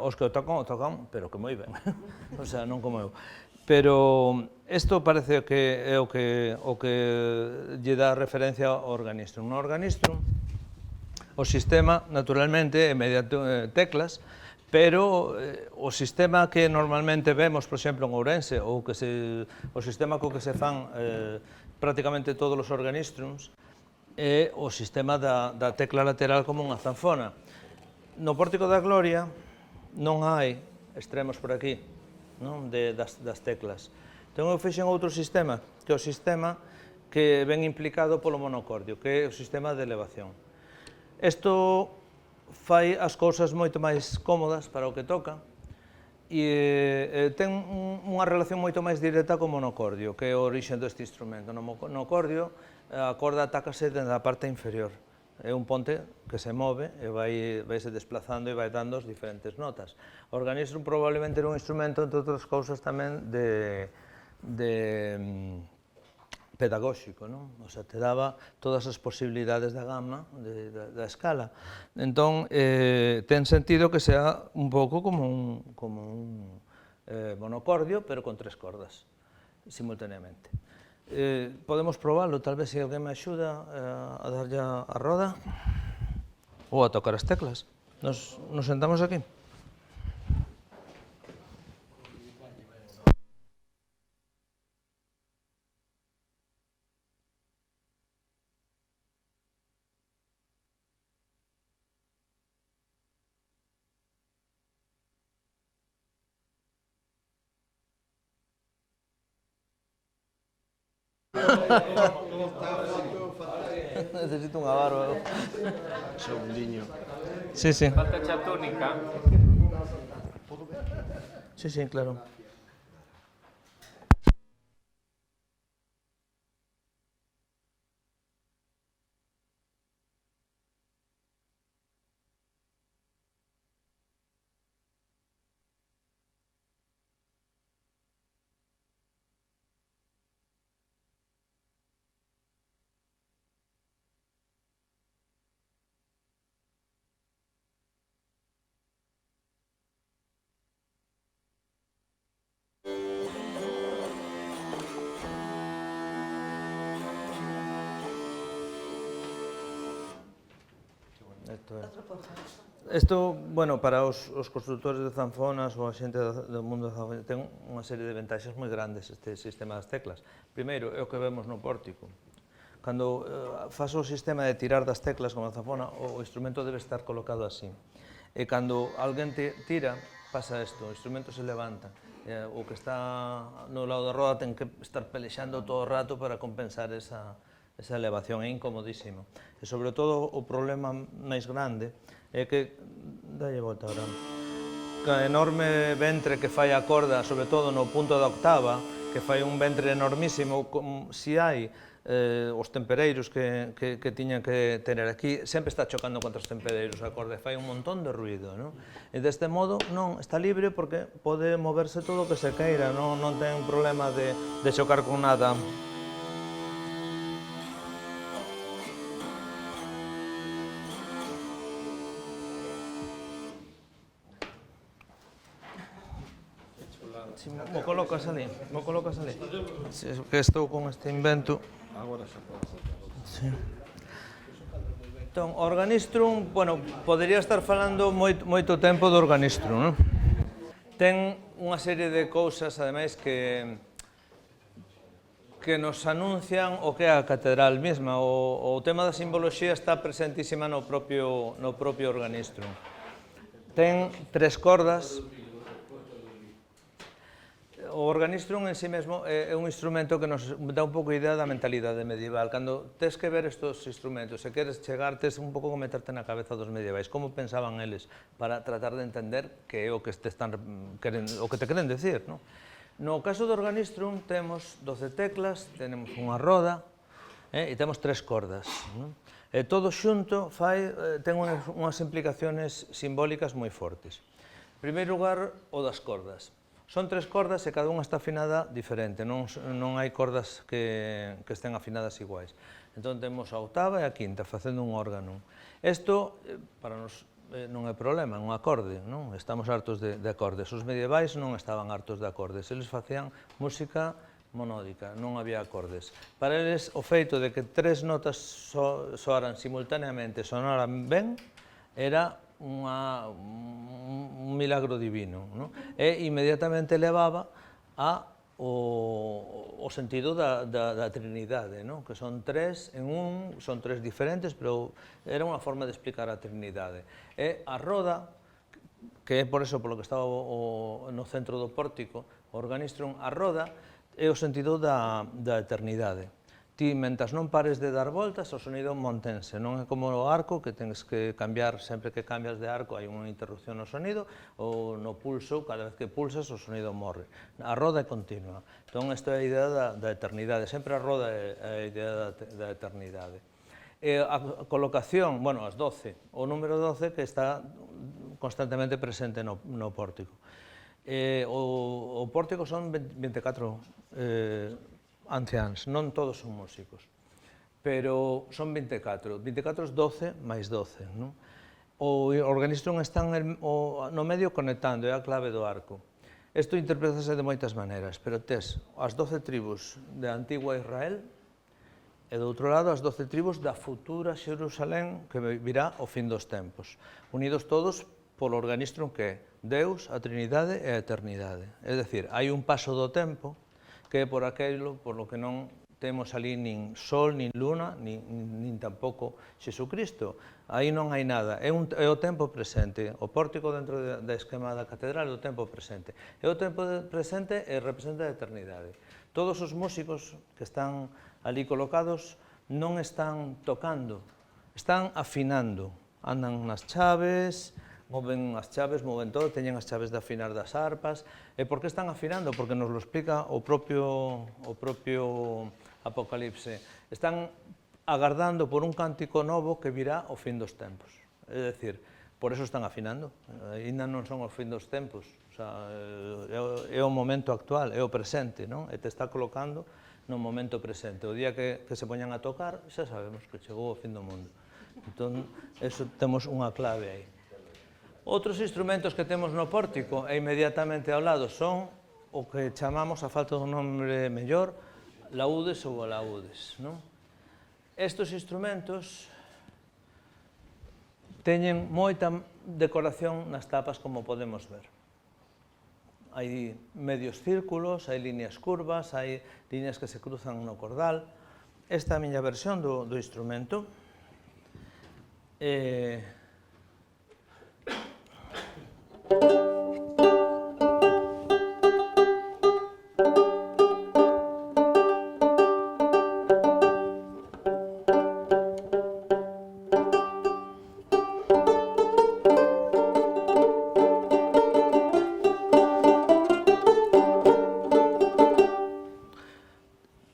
Os que o tocan, pero que moi ben. O sea, non como eu. Pero isto parece que é o que lle dá referencia ao Organistrum. No Organistrum, o sistema, naturalmente, é mediante teclas, pero o sistema que normalmente vemos, por exemplo, en Ourense, ou o sistema co que se fan prácticamente todos os Organistrums, é o sistema da tecla lateral como unha zanfona. No Pórtico da Gloria non hai extremos por aquí, das teclas. Entón eu fixen outro sistema, que é o sistema que ven implicado polo monocordio, que é o sistema de elevación. Isto fai as cousas moito máis cómodas para o que toca e ten unha relación moito máis directa co monocordio, que é o orixe deste instrumento. No monocordio a corda atácase dende a parte inferior. É un ponte que se move e vaise desplazando e vai dando as diferentes notas. O Organistrum probablemente era un instrumento, entre outras cousas, tamén pedagóxico, non? O sea, te daba todas as posibilidades da gama, da escala. Entón, ten sentido que sea un pouco como un monocordio, pero con 3 cordas, simultaneamente. Podemos probarlo, tal vez se alguén me axuda a darlle a roda ou a tocar as teclas. Nos sentamos aquí. Necesito unha barba. Segundiño. Sí, sí. Falta xa túnica. Sí, sí, claro. Isto, bueno, para os constructores de zanfonas ou a xente do mundo da zanfona, ten unha serie de ventaxas moi grandes este sistema das teclas. Primeiro, é o que vemos no pórtico. Cando faz o sistema de tirar das teclas con a zanfona, o instrumento debe estar colocado así. E cando alguén tira, pasa isto, o instrumento se levanta. O que está no lado da roda ten que estar pelexando todo o rato para compensar esa elevación, é incomodísimo. E sobre todo o problema máis grande é que, dalle volta ahora, que a enorme ventre que fai a corda, sobre todo no punto da octava, que fai un ventre enormísimo, si hai os tempereiros que tiñan que tener aquí, sempre está chocando contra os tempereiros a corda, fai un montón de ruido, non? E deste modo, non, está libre porque pode moverse todo o que se queira, non ten problema de chocar con nada. Mo colocas ali. Que estou con este invento. Agora xa podes. Sí. Entón, o Organistrum, bueno, podería estar falando moito tempo do Organistrum, non? Ten unha serie de cousas, ademais, que nos anuncian o que é a catedral mesma. O tema da simboloxía está presentísima no propio Organistrum. Ten 3 cordas. O Organistrum en sí mesmo é un instrumento que nos dá un pouco idea da mentalidade medieval. Cando tes que ver estes instrumentos e queres chegar, tes un pouco que meterte na cabeza dos medievais, como pensaban eles, para tratar de entender que é o que te queren decir, non? No caso do Organistrum temos 12 teclas, tenemos unha roda e temos 3 cordas, non? E todo xunto ten unhas implicaciones simbólicas moi fortes. En primeiro lugar, o das cordas. Son 3 cordas e cada unha está afinada diferente, non hai cordas que estén afinadas iguais. Entón temos a octava e a quinta facendo un órgano. Isto, para nos non é problema, é un acorde, non? Estamos hartos de acordes. Os medievais non estaban hartos de acordes, eles facían música monódica, non había acordes. Para eles, o feito de que tres notas soaran simultaneamente, sonaran ben, era un milagro divino, non? E inmediatamente levaba o sentido da Trinidade, non? Que son tres en un, son tres diferentes, pero era unha forma de explicar a Trinidade. E a roda, que é por eso polo que estaba no centro do pórtico, o organistrum, a roda é o sentido da eternidade. Ti, mentas non pares de dar voltas, o sonido mantense. Non é como o arco, que tens que cambiar, sempre que cambias de arco hai unha interrupción no sonido, ou no pulso, cada vez que pulsas, o sonido morre. A roda é continua. Entón, esta é a idea da eternidade. Sempre a roda é a idea da eternidade. E a colocación, bueno, as 12, o número 12 que está constantemente presente no pórtico. O pórtico son 24 anciáns, non todos son músicos, pero son 24. 24 é 12 máis 12, non? O organistrum está no medio conectando, é a clave do arco. Isto interpretase de moitas maneiras, pero tes as 12 tribus de antigua Israel e do outro lado as 12 tribus da futura Xerusalén que virá ao fin dos tempos, unidos todos polo organistrum que é Deus, a Trinidade e a Eternidade. É dicir, hai un paso do tempo que é por aquilo por lo que non temos ali nin sol, nin luna, nin tampouco Xesucristo. Aí non hai nada, é o tempo presente. O pórtico dentro da esquema da catedral é o tempo presente. E o tempo presente representa a eternidade. Todos os músicos que están ali colocados non están tocando, están afinando. Andan nas chaves, moven as chaves, moven todo, teñen as chaves de afinar das arpas. E por que están afinando? Porque nos lo explica o propio Apocalipse. Están agardando por un cántico novo que virá ao fin dos tempos. É dicir, por eso están afinando. Ainda non son os fin dos tempos. É o momento actual, é o presente, non? E te está colocando no momento presente. O día que se poñan a tocar, xa sabemos que chegou o fin do mundo. Entón, eso temos unha clave aí. Outros instrumentos que temos no pórtico e inmediatamente ao lado son o que chamamos, a falta dun nome mellor, laúdes ou alaúdes, non? Estes instrumentos teñen moita decoración nas tapas, como podemos ver. Hai medios círculos, hai líneas curvas, hai líneas que se cruzan no cordal. Esta é a miña versión do instrumento.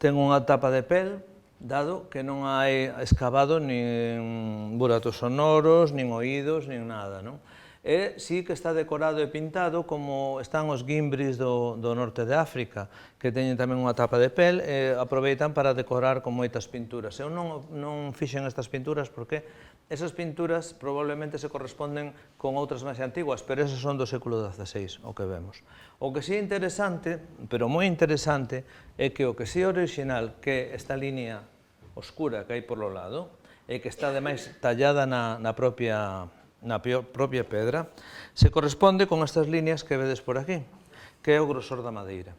Ten unha tapa de pel, dado que non hai escavado nin buratos sonoros, nin oídos, nin nada, non? E sí que está decorado e pintado como están os gimbris do norte de África, que teñen tamén unha tapa de pel e aproveitan para decorar con moitas pinturas. Eu non fixen estas pinturas porque esas pinturas probablemente se corresponden con outras máis antiguas, pero esas son do século XVI, o que vemos. O que sí é interesante, pero moi interesante, é que o que sí é original, que esta línea oscura que hai por lo lado, e que está ademais tallada na propia pedra, se corresponde con estas líneas que vedes por aquí, que é o grosor da madeira.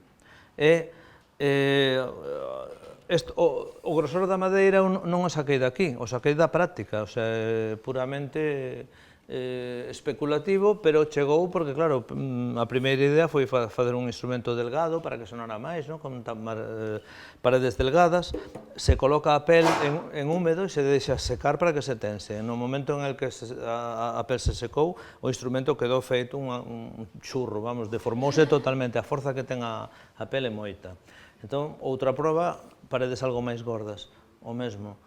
O grosor da madeira non o saquei daqui, o saquei da práctica, o sea, puramente especulativo, pero chegou porque, claro, a primeira idea foi facer un instrumento delgado para que sonara máis, con paredes delgadas, se coloca a pel en húmedo e se deixa secar para que se tense. No momento en el que a pel se secou, o instrumento quedou feito un churro, vamos, deformouse totalmente, a forza que ten a pel é moita. Entón, outra proba, paredes algo máis gordas, o mesmo.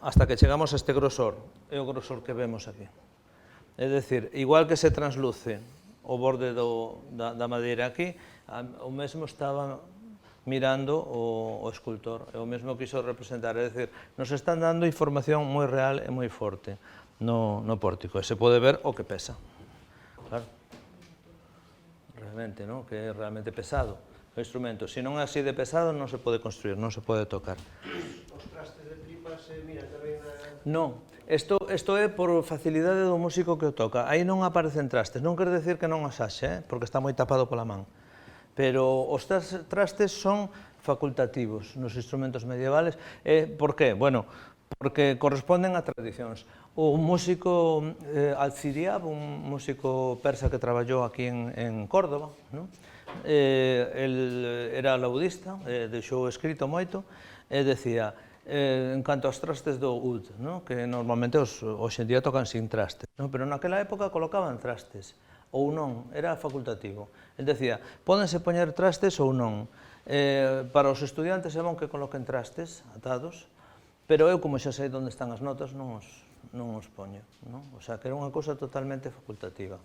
Hasta que chegamos a este grosor, é o grosor que vemos aquí. É dicir, igual que se transluce o borde da madeira aquí, o mesmo estaba mirando o escultor, e o mesmo quiso representar. É dicir, nos están dando información moi real e moi forte. no pórtico. E se pode ver o que pesa. Claro. Realmente, non? Que é realmente pesado o instrumento. Se non é así de pesado, non se pode construir, non se pode tocar. Os trastes de tripas, mira, tamén... Non. Isto é por facilidade do músico que o toca. Aí non aparecen trastes. Non quer decir que non as haxe, porque está moi tapado pola man. Pero os trastes son facultativos nos instrumentos medievales. Por qué? Bueno, porque corresponden a tradicións. O músico Alciriab, un músico persa que traballou aquí en Córdoba, el era laudista, deixou escrito moito, e decía, en canto aos trastes do oud, que normalmente hoxe en día tocan sin trastes, pero naquela época colocaban trastes, ou non, era facultativo. El decía, pódense poñer trastes ou non. Para os estudiantes é bon que coloquen trastes atados, pero eu, como xa sei onde están as notas, non os poño. O sea, que era unha cousa totalmente facultativa.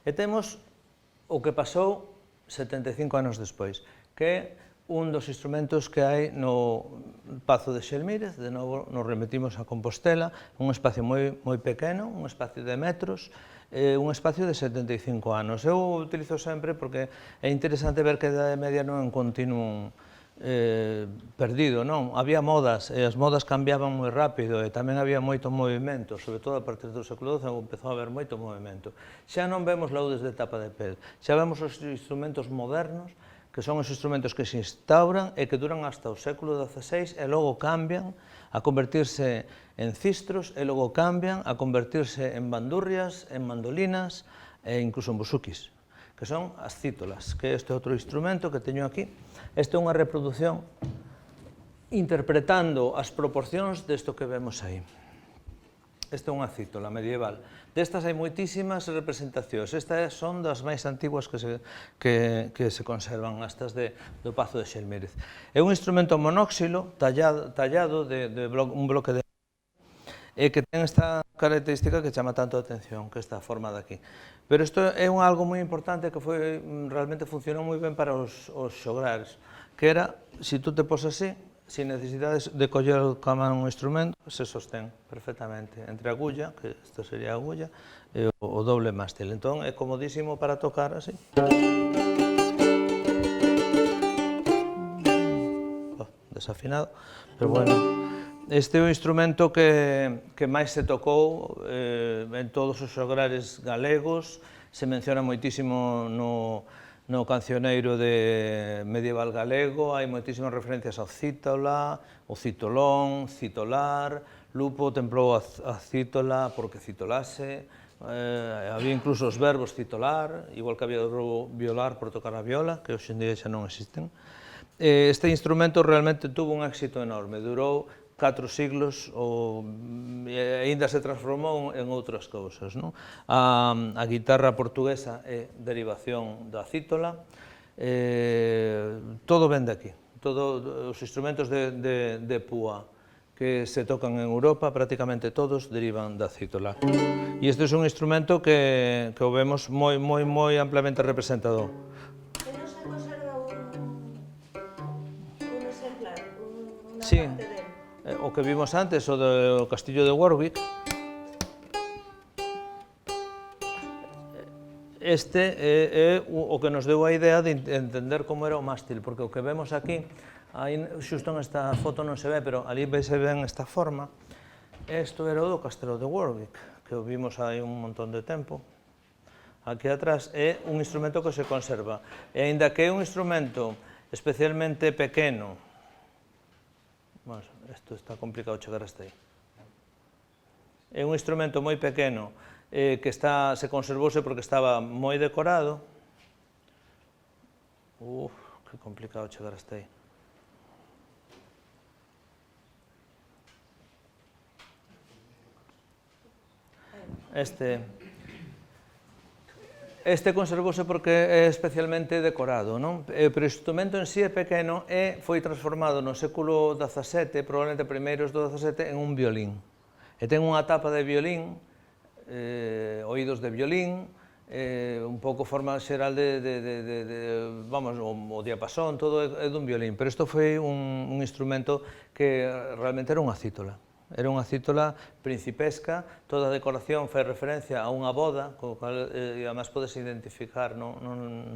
E temos o que pasou 75 anos despois, que é un dos instrumentos que hai no Pazo de Xelmírez. De novo nos remitimos a Compostela, un espacio moi pequeno, un espacio de metros, un espacio de 75 anos. Eu utilizo sempre porque é interesante ver que a Idade Media non é un continuum perdido, non? Había modas, e as modas cambiaban moi rápido, e tamén había moito movimento, sobre todo a partir do século XII empezou a haber moito movimento. Xa non vemos laudes de tapa de pel, xa vemos os instrumentos modernos, que son os instrumentos que se instauran e que duran hasta o século XVI e logo cambian a convertirse en cistros e logo cambian a convertirse en bandurrias, en mandolinas e incluso en busukis, que son as cítolas, que este outro instrumento que teño aquí. Este é unha reproducción interpretando as proporcións desto que vemos aí. Esta é unha cítola medieval. Destas hai moitísimas representacións. Estas son das máis antiguas que se conservan, estas do Pazo de Xelmírez. É un instrumento monóxilo, tallado de un bloque de... e que ten esta característica que chama tanto a atención, que esta forma de aquí. Pero isto é algo moi importante que realmente funcionou moi ben para os xograres, que era, se tú te pos así, sin necesidade de coller ca man un instrumento, se sostén perfectamente entre a agulla, que isto sería a agulla, e o doble mástil. Entón é comodísimo para tocar así. Desafinado, pero bueno. Este é o instrumento que máis se tocou en todos os xograres galegos, se menciona moitísimo no cancioneiro medieval galego, hai moitísimas referencias ao cítola, o citolón, citolar, Lupo templou a cítola porque citolase, había incluso os verbos citolar, igual que había o verbo violar por tocar a viola, que hoxe en día xa non existen. Este instrumento realmente tuvo un éxito enorme, durou 4 siglos e aínda se transformou en outras cousas. A guitarra portuguesa é derivación da cítola, todo ven de aquí. Os instrumentos de púa que se tocan en Europa, prácticamente todos derivan da cítola. E este é un instrumento que o vemos moi amplamente representado. Que non se conserva un exemplar, unha Sí. parte del? O que vimos antes, o do Castillo de Warwick, este é o que nos deu a idea de entender como era o mástil, porque o que vemos aquí, xusto en esta foto non se ve, pero ali se ve en esta forma, isto era o do Castelo de Warwick, que o vimos hai un montón de tempo. Aquí atrás é un instrumento que se conserva, e aínda que é un instrumento especialmente pequeno, bueno, isto está complicado chegar hasta aí. É un instrumento moi pequeno que se conservouse porque estaba moi decorado. Que complicado chegar hasta aí. Este conservouse porque é especialmente decorado, non? Pero o instrumento en sí é pequeno e foi transformado no século XVII, probablemente primeiros do XVII, en un violín. E ten unha tapa de violín, oídos de violín, un pouco forma xeral vamos, o diapasón, todo é dun violín. Pero isto foi un instrumento que realmente era unha cítola. Era unha cítola principesca, toda a decoración fai referencia a unha boda, co cual, e además podes identificar, non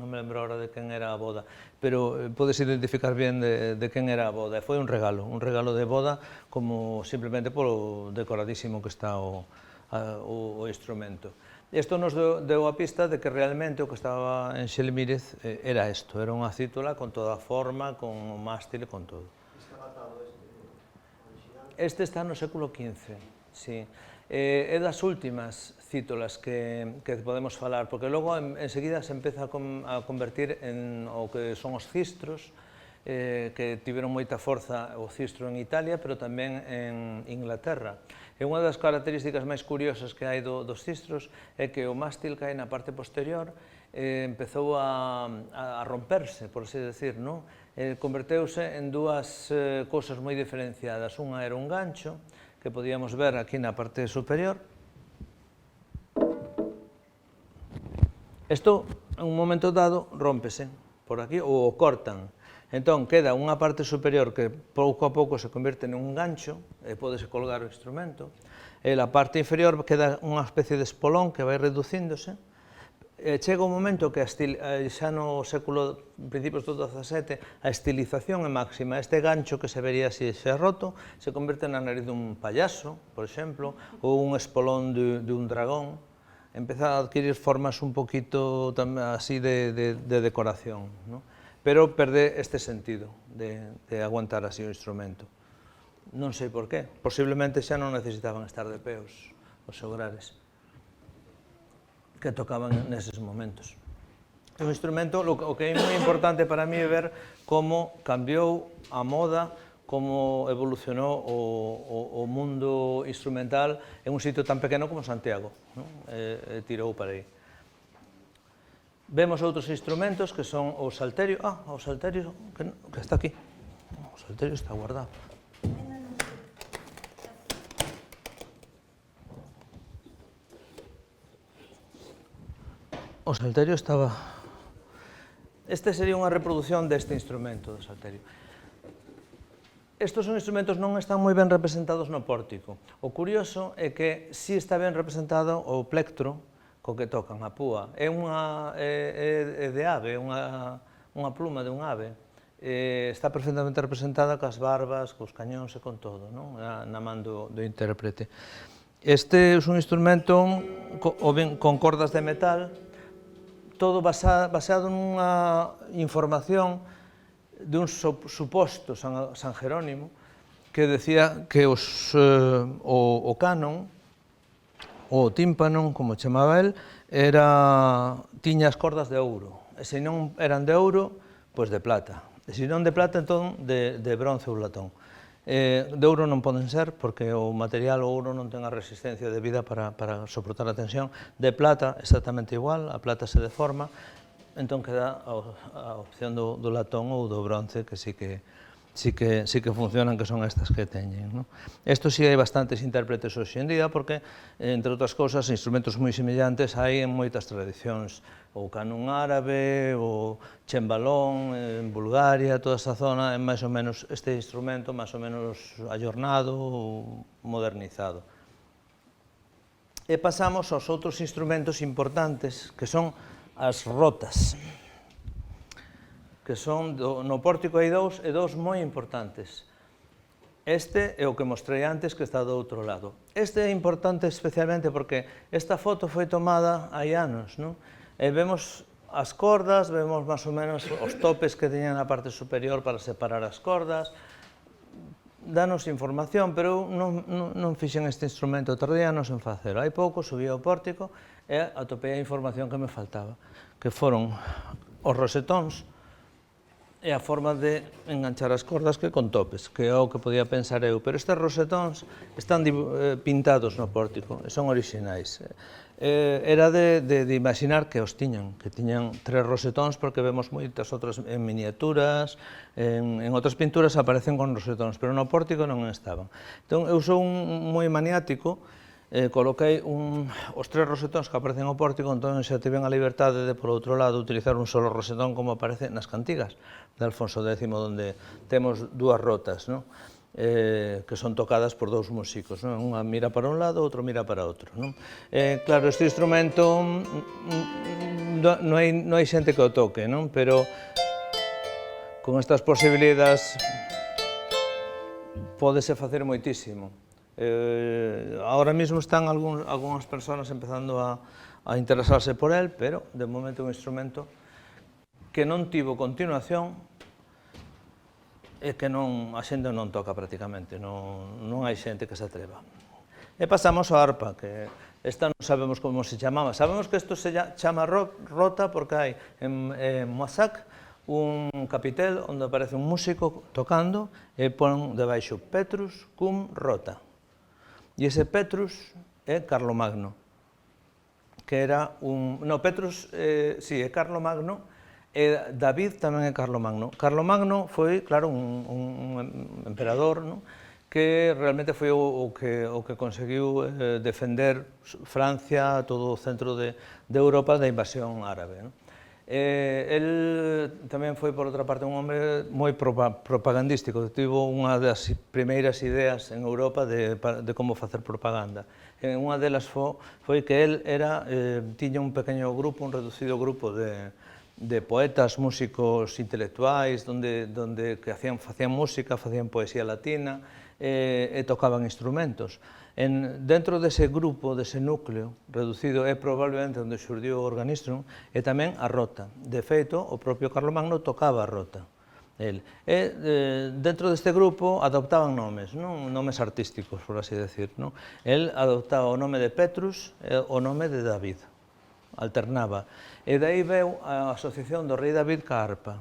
me lembro ahora de quen era a boda, pero podes identificar bien de quen era a boda. Foi un regalo de boda, como simplemente polo decoradísimo que está o instrumento. Isto nos deu a pista de que realmente o que estaba en Xelmírez era isto, era unha cítola con toda a forma, con o mástil e con todo. Este está no século XV, sí. É das últimas cítolas que podemos falar, porque logo enseguida se empeza a convertir en o que son os cistros, que tiveron moita forza o cistro en Italia, pero tamén en Inglaterra. E unha das características máis curiosas que hai dos cistros é que o mástil que hai na parte posterior empezou a romperse, por así decir, non? Converteuse en dúas cousas moi diferenciadas. Unha era un gancho, que podíamos ver aquí na parte superior. Isto, en un momento dado, rómpese por aquí, ou o cortan. Entón, queda unha parte superior que pouco a pouco se converte nun gancho, e pódese colgar o instrumento, e a parte inferior queda unha especie de espolón que vai reducíndose. Chega un momento que xa no século, principios do XVII, a estilización é máxima. Este gancho que se vería así xa roto se converte na nariz dun payaso, por exemplo, ou un espolón de un dragón. Empeza a adquirir formas un poquito así de decoración, non? Pero perde este sentido de aguantar así o instrumento. Non sei por qué. Posiblemente xa non necesitaban estar de pé os segurares que tocaban neses momentos. O instrumento, o que é moi importante para mí é ver como cambiou a moda, como evolucionou o mundo instrumental en un sitio tan pequeno como Santiago, tirou para aí. Vemos outros instrumentos que son o salterio. O salterio que está aquí. O salterio está guardado. O salterio estaba... Este sería unha reproducción deste instrumento do salterio. Estes son instrumentos non están moi ben representados no pórtico. O curioso é que si está ben representado o plectro co que tocan, a púa. É de ave, é unha pluma de un ave. Está perfectamente representada cas barbas, cos cañóns e con todo, na man do intérprete. Este é un instrumento con cordas de metal, todo baseado nunha información dun suposto San Jerónimo que decía que o canon, o tímpano, como chamaba el, tiña as cordas de ouro. E se non eran de ouro, pois de plata. E se non de plata, entón de bronce ou latón. De ouro non poden ser, porque o material, o ouro, non ten a resistencia debida para soportar a tensión. De plata, exactamente igual, a plata se deforma, entón queda a opción do latón ou do bronce, que sí que funcionan, que son estas que teñen. Isto sí hai bastantes intérpretes hoxe en día, porque, entre outras cousas, instrumentos moi semellantes hai en moitas tradicións. O canún árabe, o chembalón en Bulgaria, toda esa zona, é máis ou menos este instrumento, máis ou menos ayornado ou modernizado. E pasamos aos outros instrumentos importantes, que son as rotas, que son, no pórtico hai dous moi importantes. Este é o que mostrei antes, que está do outro lado. Este é importante especialmente porque esta foto foi tomada hai anos, non? E vemos as cordas, vemos máis ou menos os topes que teñen na parte superior para separar as cordas. Danos información, pero non fixen este instrumento, tardíanos en facelo. Hai pouco subí ao pórtico e atopei a información que me faltaba, que foron os rosetóns e a forma de enganchar as cordas que con topes, que é o que podía pensar eu. Pero estes rosetóns están pintados no pórtico, e son orixinais. Era de imaginar que os tiñan, que tiñan 3 rosetóns, porque vemos moitas outras en miniaturas, en outras pinturas aparecen con rosetóns, pero no pórtico non estaban. Entón, eu sou moi maniático, coloquei os 3 rosetóns que aparecen ao pórtico, entón xa tiven a liberdade de, por outro lado, utilizar un solo rosetón como aparece nas cantigas de Alfonso X, onde temos 2 rotas, non? que son tocadas por dous músicos, non? Unha mira para un lado, outro mira para outro, non? Claro, este instrumento non hai xente que o toque, non? Pero con estas posibilidades pódese facer moitísimo. Ahora mesmo están algunhas persoas empezando a interesarse por el, pero de momento é un instrumento que non tivo continuación e que a xente non toca prácticamente, non hai xente que se atreva. E pasamos ao arpa, que esta non sabemos como se chamaba. Sabemos que isto se chama rota porque hai en Moissac un capitel onde aparece un músico tocando e pon debaixo Petrus cum rota. E ese Petrus é Carlomagno, que era un... No, Petrus, sí, é Carlomagno, e David tamén é Carlomagno. Carlomagno foi, claro, un emperador, non? Que realmente foi o que conseguiu defender Francia, todo o centro de Europa da invasión árabe, non? El tamén foi, por outra parte, un home moi propagandístico, tivo unha das primeiras ideas en Europa de como facer propaganda. Unha delas foi que el tiña un pequeno grupo, un reducido grupo de poetas, músicos intelectuais, que facían música, facían poesía latina e tocaban instrumentos. Dentro dese grupo, dese núcleo reducido, é probablemente onde xurdiu o organismo e tamén a rota. De feito, o propio Carlomagno tocaba a rota. Dentro deste grupo adoptaban nomes, nomes artísticos, por así decir. El adoptaba o nome de Petrus e o nome de David. Alternaba. E dai veu a asociación do rei David ca arpa.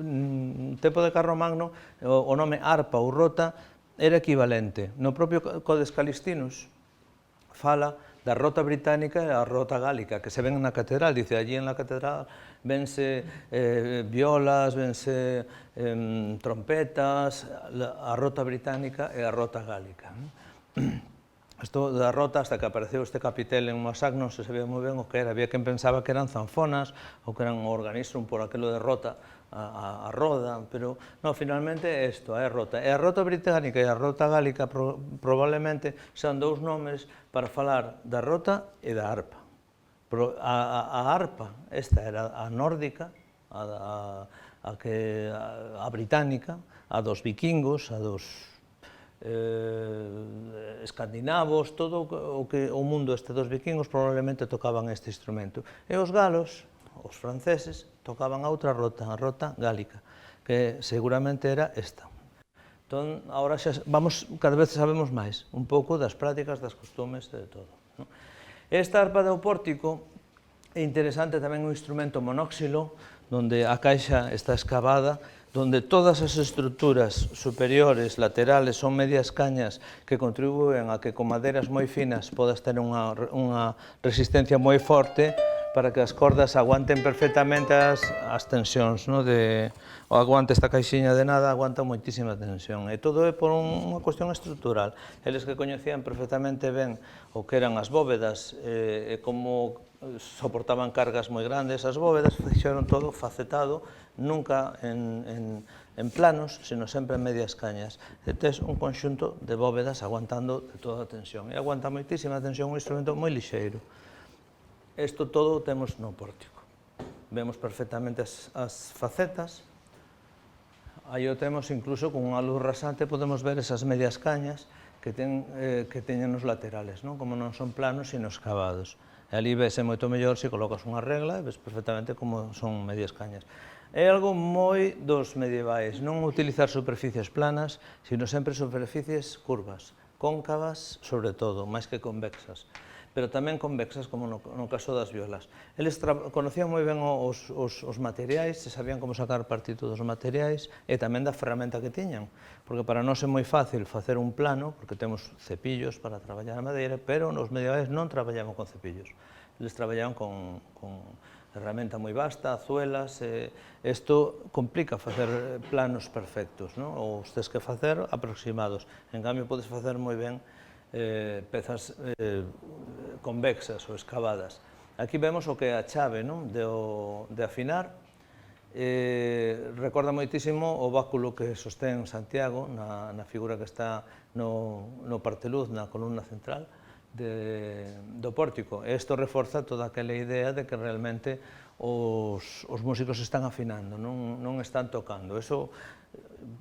No tempo de Carlomagno, o nome arpa ou rota era equivalente. No propio Codex Calistinus fala da rota británica e a rota gálica, que se ven na catedral. Dice, allí en la catedral vense violas, vense trompetas, a rota británica e a rota gálica. Isto da rota, hasta que apareceu este capitel en Moissac, non se sabía moi ben o que era. Había quen pensaba que eran zanfonas ou que eran organismos por aquilo de rota, a roda, pero non, finalmente é isto, é a rota. E a rota británica e a rota gálica probablemente sean dous nomes para falar da rota e da arpa. A arpa, esta era a nórdica, a británica, a dos vikingos, a dos escandinavos, todo o mundo este dos vikingos probablemente tocaban este instrumento. E os galos, os franceses, tocaban a outra rota, a rota gálica, que seguramente era esta. Entón, agora xa cada vez sabemos máis, un pouco das prácticas, das costumes, de todo. Esta arpa de pórtico é interesante, tamén un instrumento monóxilo, onde a caixa está escavada, onde todas as estruturas superiores, laterales, son medias cañas que contribúen a que con maderas moi finas podas ter unha resistencia moi forte para que as cordas aguanten perfectamente as tensións. O aguante esta caixiña de nada aguanta moitísima tensión. E todo é por unha cuestión estrutural. Eles que coñecían perfectamente ben o que eran as bóvedas e como soportaban cargas moi grandes, as bóvedas fixeron todo facetado, nunca en planos, sino sempre en medias cañas. E tes un conxunto de bóvedas aguantando toda a tensión. E aguanta moitísima tensión, un instrumento moi lixeiro. Isto todo temos no pórtico. Vemos perfectamente as facetas. Aí o temos incluso con unha luz rasante, podemos ver esas medias cañas que teñen nos laterales, como non son planos, sino escavados. E ali vese moito mellor se colocas unha regla e ves perfectamente como son medias cañas. É algo moi dos medievais, non utilizar superficies planas, sino sempre superficies curvas, cóncavas sobre todo, máis que convexas, pero tamén convexas como no caso das violas. Eles conocían moi ben os materiais, se sabían como sacar partido dos materiais e tamén da ferramenta que tiñan, porque para nós é moi fácil facer un plano, porque temos cepillos para traballar a madeira, pero nos medievais non traballaban con cepillos, eles traballaban con herramienta moi vasta, azuelas, isto complica facer planos perfectos, ou os tes que facer aproximados, en cambio podes facer moi ben pezas convexas ou escavadas. Aquí vemos o que é a chave de afinar, Recorda moitísimo o báculo que sostén Santiago na figura que está no parteluz, na columna central do pórtico. Isto reforza toda aquela idea de que realmente os músicos están afinando, non están tocando. Eso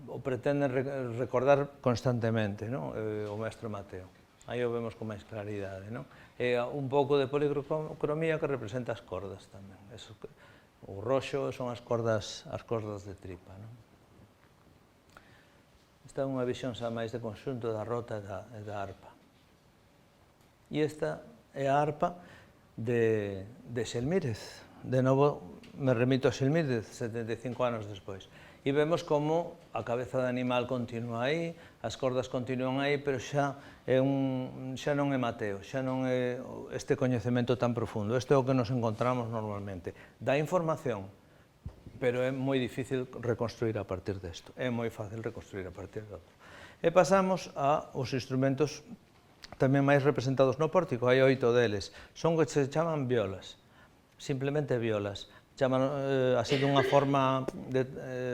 o pretende recordar constantemente o maestro Mateo. Aí o vemos con máis claridade. E un pouco de policromía que representa as cordas tamén. O roxo son as cordas de tripa. Esta é unha visión xa máis de conxunto da rota e da arpa. E esta é a arpa de Xelmírez. De novo, me remito a Xelmírez, 75 anos despois. E vemos como a cabeza de animal continúa aí, as cordas continúan aí, pero xa non é Mateo, xa non é este coñecemento tan profundo. Isto é o que nos encontramos normalmente. Dá información, pero é moi difícil reconstruir a partir desto. É moi fácil reconstruir a partir de outro. E pasamos aos instrumentos tamén máis representados no pórtico. Hai 8 deles. Son que se chaman violas, simplemente violas. Chaman así dunha forma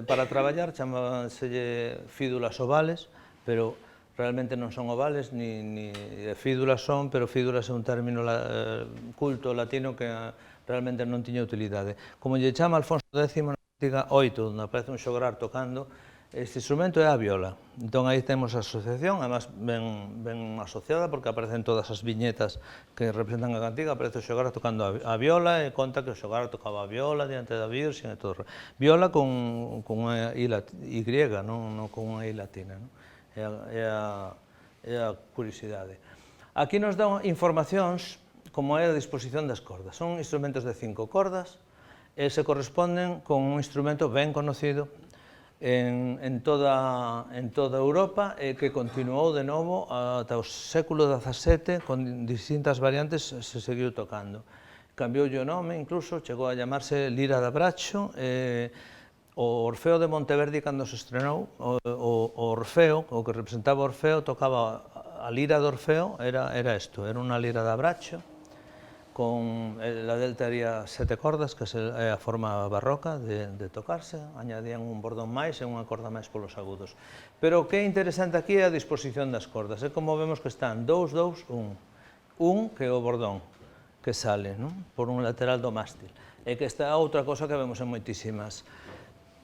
para traballar, chamanselle fídulas ovales, pero realmente non son ovales, ni fídulas son, pero fídulas é un término culto latino que realmente non tiña utilidade. Como lle chama Alfonso X na Cantiga 8, onde aparece un xograr tocando, este instrumento é a viola. Entón, aí temos a asociación, además ben asociada, porque aparecen todas as viñetas que representan a cantiga, aparece o xogar tocando a viola, e conta que o xogar tocaba a viola diante da Virxen e todo. Viola con unha I griega, non con unha I latina. É a curiosidade. Aquí nos dá informacións como é a disposición das cordas. Son instrumentos de 5 cordas, e se corresponden con un instrumento ben conocido en toda Europa e que continuou de novo ata o século XVII con distintas variantes se seguiu tocando. Cambioulle o nome, incluso, chegou a chamarse lira da Bracho. O Orfeo de Monteverdi, cando se estrenou, o Orfeo, o que representaba Orfeo, tocaba a lira do Orfeo, era isto, era unha lira da Bracho, con la delta haría 7 cordas, que é a forma barroca de tocarse, añadían un bordón máis e unha corda máis polos agudos. Pero o que é interesante aquí é a disposición das cordas, é como vemos que están 2, 2, 1. 1, que é o bordón, que sale por un lateral do mástil, e que esta é outra cosa que vemos en moitísimas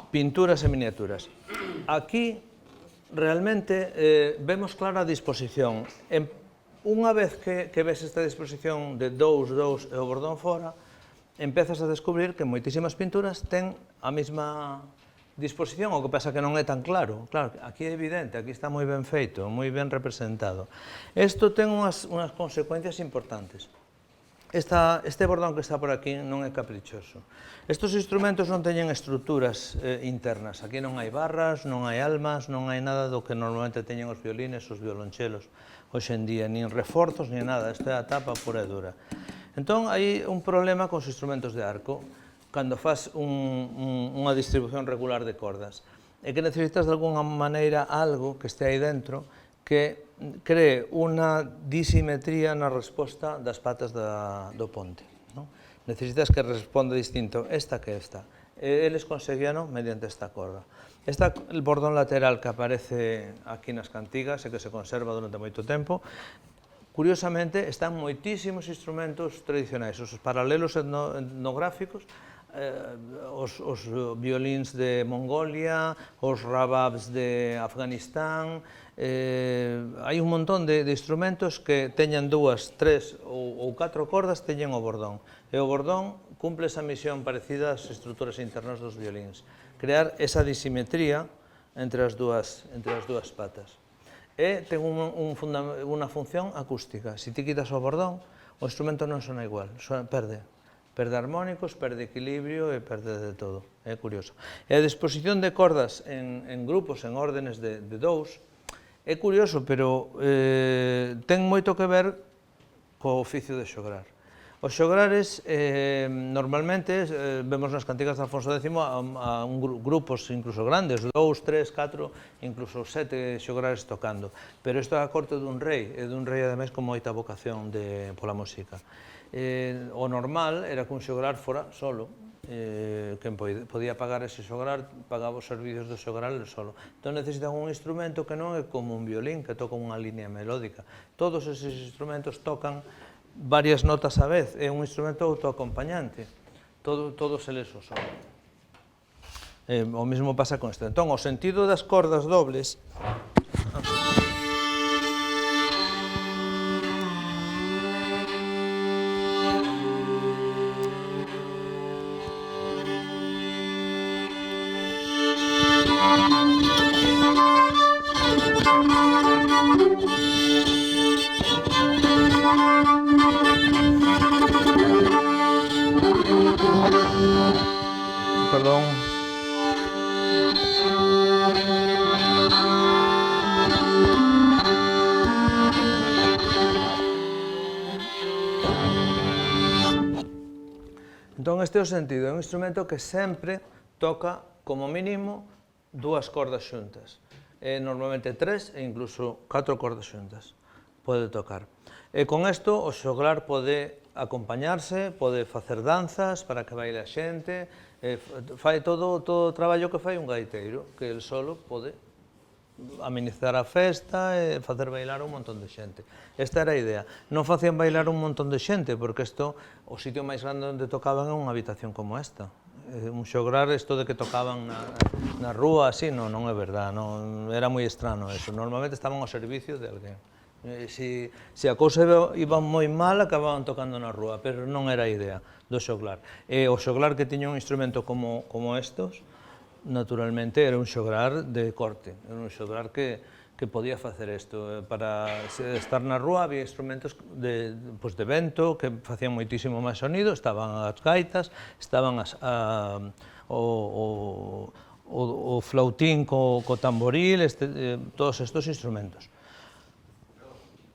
pinturas e miniaturas. Aquí, realmente, vemos clara a disposición. Unha vez que ves esta disposición de 2, 2 e o bordón fora, empezas a descubrir que moitísimas pinturas ten a mesma disposición, o que pasa que non é tan claro. Claro, aquí é evidente, aquí está moi ben feito, moi ben representado. Isto ten unhas consecuencias importantes. Este bordón que está por aquí non é caprichoso. Estes instrumentos non teñen estruturas internas. Aquí non hai barras, non hai almas, non hai nada do que normalmente teñen os violines, os violonchelos hoxe en día, nin reforzos, nin nada. Isto é a tapa pura e dura. Entón, hai un problema cos instrumentos de arco cando faz unha distribución regular de cordas. É que necesitas de alguna maneira algo que este aí dentro que cree unha disimetría na resposta das patas do ponte. Necesitas que responda distinto esta que esta. Eles conseguíano mediante esta corda. El bordón lateral que aparece aquí nas cantigas e que se conserva durante moito tempo, curiosamente, están moitísimos instrumentos tradicionais, os paralelos etnográficos, os violins de Mongolia, os rababs de Afganistán. Hai un montón de instrumentos que teñan 2, 3 ou 4 cordas, teñen o bordón. E o bordón cumple esa misión parecida ás estruturas internas dos violins, crear esa disimetría entre as dúas patas. E ten unha función acústica. Se ti quitas o bordón, o instrumento non sona igual, perde armónicos, perde equilibrio e perde de todo. É curioso. E a disposición de cordas en grupos, en órdenes de 2, é curioso, pero ten moito que ver co oficio de xograr. Os xograres, normalmente, vemos nas cantigas de Alfonso X a grupos incluso grandes, 2, 3, 4, incluso 7 xograres tocando. Pero isto é a corte dun rei, e dun rei ademais con moita vocación pola música. O normal era que un xograr fora solo, quen podía pagar ese xograr pagaba os servicios do xograr solo. Entón necesitan un instrumento que non é como un violín que toca unha línea melódica. Todos eses instrumentos tocan varias notas á vez, é un instrumento autoacompañante, todos eles o son. O mesmo pasa con este. Entón, o sentido das cordas dobles perdón. Entón, este é o sentido, é un instrumento que sempre toca, como mínimo, 2 cordas xuntas. Normalmente 3 e incluso 4 cordas xuntas pode tocar. E con isto o xoglar pode acompañarse, pode facer danzas para que baile a xente, fai todo o traballo que fai un gaiteiro, que el solo pode amenizar a festa e facer bailar un montón de xente. Esta era a idea. Non facían bailar un montón de xente, porque o sitio máis grande onde tocaban é unha habitación como esta. Un xograr, isto de que tocaban na rúa, así, non é verdad, era moi estrano eso. Normalmente estaban ao servicio de alguén. Se a cousa iba moi mal, acababan tocando na rúa, pero non era a idea do xoglar. E o xoglar que tiña un instrumento como estos, naturalmente era un xograr de corte, era un xograr que podía facer isto. Para estar na rúa había instrumentos de vento que facían moitísimo máis sonido, estaban as gaitas, estaban o flautín co tamboril, todos estos instrumentos.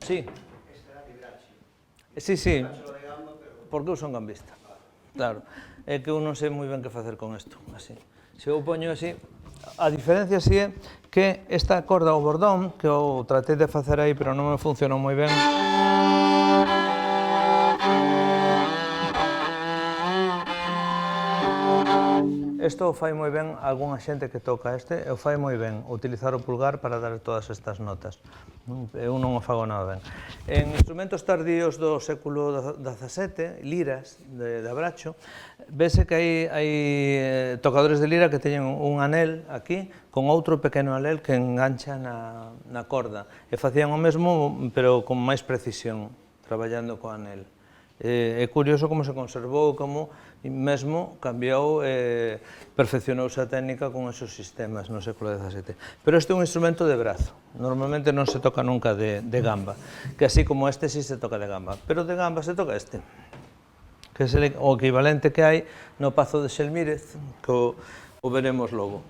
Sí. Sí, porque eu son gambista, claro. É que eu non sei moi ben que facer con isto, así. Se eu poño así, a diferencia así é que esta corda, o bordón, que eu tratei de facer aí, pero non me funcionou moi ben. Isto o fai moi ben algunha xente que toca este, o fai moi ben utilizar o pulgar para dar todas estas notas. Eu non o fago nada ben. En instrumentos tardíos do século XVII, liras de abracho, vese que hai tocadores de lira que teñen un anel aquí con outro pequeno anel que engancha na corda. E facían o mesmo, pero con máis precisión, traballando co anel. É curioso como se conservou, como mesmo cambiou e perfeccionouse a técnica con esos sistemas no século XVII. Pero este é un instrumento de brazo, normalmente non se toca nunca de gamba, que así como este sí se toca de gamba, pero de gamba se toca este, que é o equivalente que hai no Pazo de Xelmírez, que o veremos logo.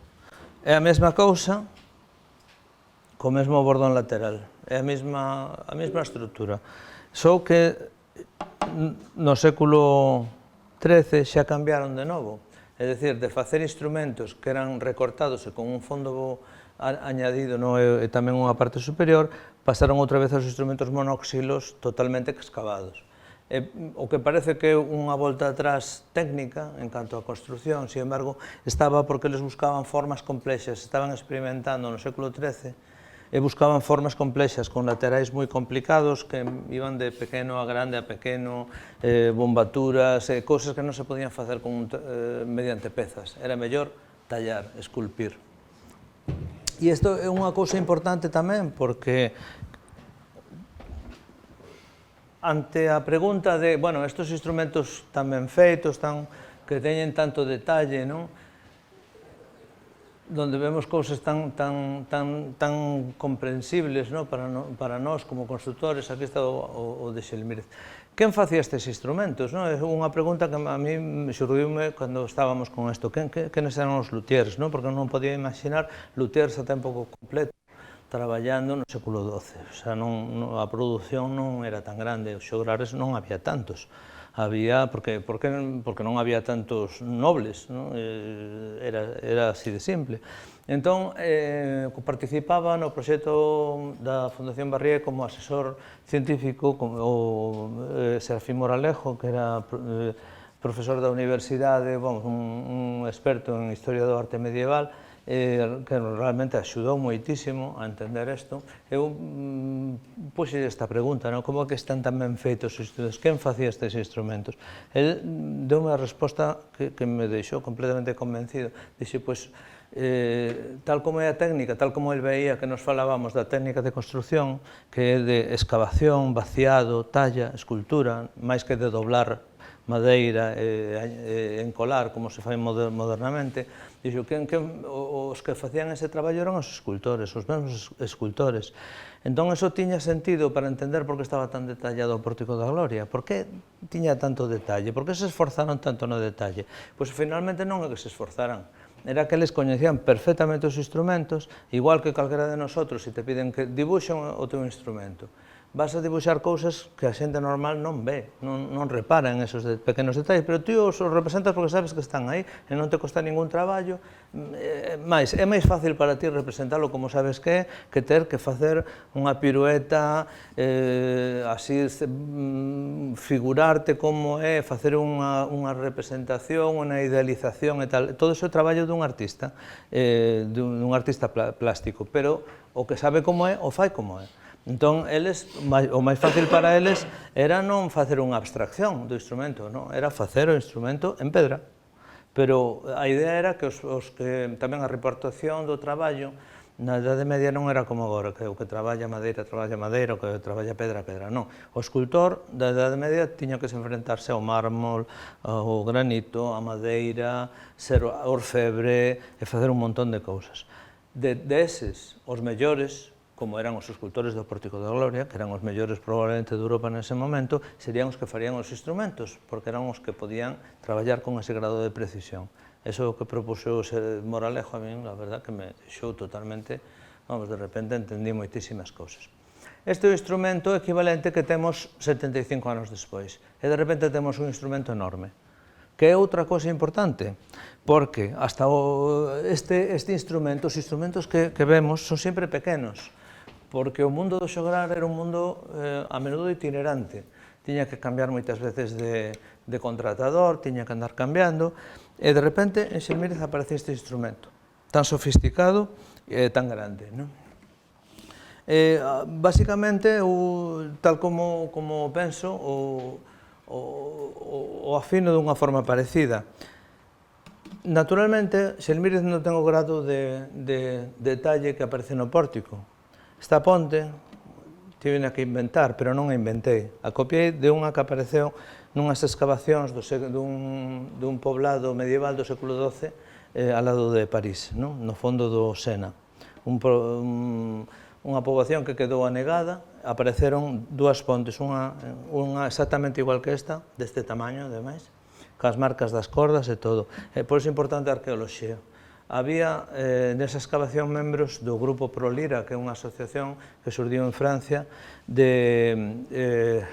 É a mesma cousa, co mesmo bordón lateral, é a mesma estrutura, só que no século XIII xa cambiaron de novo, é dicir, de facer instrumentos que eran recortados e con un fondo añadido e tamén unha parte superior, pasaron outra vez aos instrumentos monóxilos totalmente excavados. O que parece que é unha volta atrás técnica en canto á construción, sin embargo, estaba porque eles buscaban formas complexas, estaban experimentando no século XIII e buscaban formas complexas con laterais moi complicados que iban de pequeno a grande a pequeno, bombaturas, cousas que non se podían facer mediante pezas. Era mellor tallar, esculpir. E isto é unha cousa importante tamén porque ante a pregunta de, bueno, estos instrumentos tan ben feitos, que teñen tanto detalle, non? Donde vemos cousas tan comprensibles para nós como constructores. Aquí está o de Xelmírez. Quen facía estes instrumentos? É unha pregunta que a mí xurdiume cando estábamos con isto. Quenes eran os luthiers? Porque non podía imaginar luthiers a tempo completo traballando no século XII. A produción non era tan grande, os xograres non había tantos. Había, porque non había tantos nobles, non? Era así de simple. Entón, participaba no proxecto da Fundación Barrié como asesor científico, o Serafín Moralejo, que era profesor da universidade, un experto en historia do arte medieval, que realmente axudou moitísimo a entender isto. Eu puxe esta pregunta, como que están tan ben feitos os estudos? Quen facía estes instrumentos? El deu unha resposta que me deixou completamente convencido. Dixe, pois, tal como é a técnica, tal como el veía que nos falábamos da técnica de construcción, que é de excavación, vaciado, talla, escultura, máis que de doblar madeira e encolar, como se fai modernamente, dixo que os que facían ese traballo eran os escultores, os mesmos escultores. Entón, eso tiña sentido para entender por que estaba tan detallado o Pórtico da Gloria. Por que tiña tanto detalle? Por que se esforzaron tanto no detalle? Pois, finalmente, non é que se esforzaran. Era que eles coñecían perfectamente os instrumentos, igual que calquera de nosotros, se te piden que dibuixen o teu instrumento. Vas a dibuixar cousas que a xente normal non ve, non repara en esos pequenos detalles, pero ti os representas porque sabes que están aí e non te costa ningún traballo. É máis fácil para ti representalo como sabes que é, que ter que facer unha pirueta, así figurarte como é, facer unha representación, unha idealización e tal. Todo iso é traballo dun artista plástico, pero o que sabe como é, o fai como é. Entón, o máis fácil para eles era non facer unha abstracción do instrumento, era facer o instrumento en pedra. Pero a idea era que tamén a repartición do traballo na Idade Media non era como agora, que o que traballa madeira, o que traballa pedra, non. O escultor da Idade Media tiña que se enfrentarse ao mármol, ao granito, á madeira, ser orfebre e facer un montón de cousas. Deses, os mellores, como eran os escultores do Pórtico da Gloria, que eran os mellores probablemente de Europa nese momento, serían os que farían os instrumentos, porque eran os que podían traballar con ese grado de precisión. Eso que propuxo Moralejo a min, a verdad, que me deixou totalmente, de repente entendí moitísimas cousas. Este é o instrumento equivalente que temos 75 anos despois, e de repente temos un instrumento enorme. Que é outra cousa importante, porque hasta este instrumento, os instrumentos que vemos son sempre pequenos, porque o mundo do xograr era un mundo a menudo itinerante. Tiña que cambiar moitas veces de contratador, tiña que andar cambiando, e de repente en Xelmírez aparece este instrumento, tan sofisticado e tan grande. Basicamente, tal como penso, o afino dunha forma parecida. Naturalmente, Xelmírez non ten o grado de detalle que aparece no pórtico. Esta ponte tivena que inventar, pero non a inventei. A copiei de unha que apareceu nunhas excavacións dun poblado medieval do século XII ao lado de París, no fondo do Sena. Unha poboación que quedou anegada, apareceron dúas pontes, unha exactamente igual que esta, deste tamaño, ademais, cas marcas das cordas e todo. Por iso é importante a arqueoloxía. Había nesa excavación membros do Grupo Prolira, que é unha asociación que surdiu en Francia de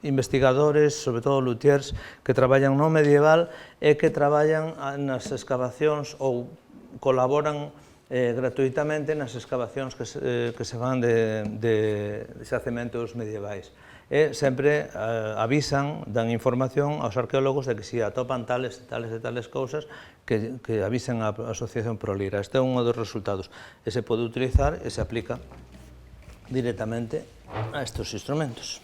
investigadores, sobre todo luthiers, que traballan no medieval e que traballan nas excavacións ou colaboran gratuitamente nas excavacións que se fan de xacementos medievais. E sempre avisan, dan información aos arqueólogos de que se atopan tales e tales cousas que avisen a Asociación Prolira. Este é un dos resultados. E se pode utilizar e se aplica directamente a estes instrumentos.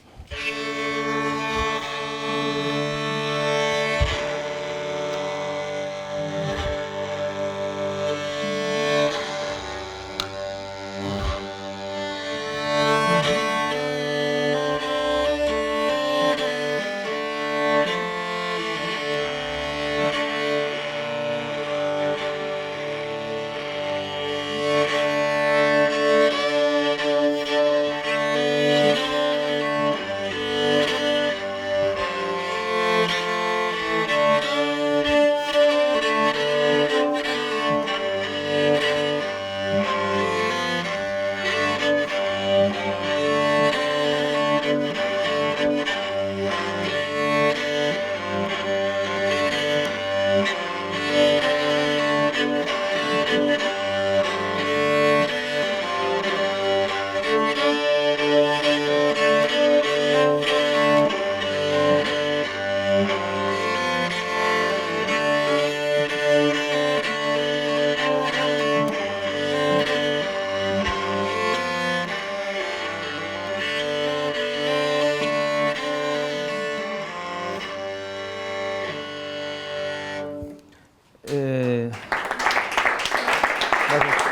Gracias.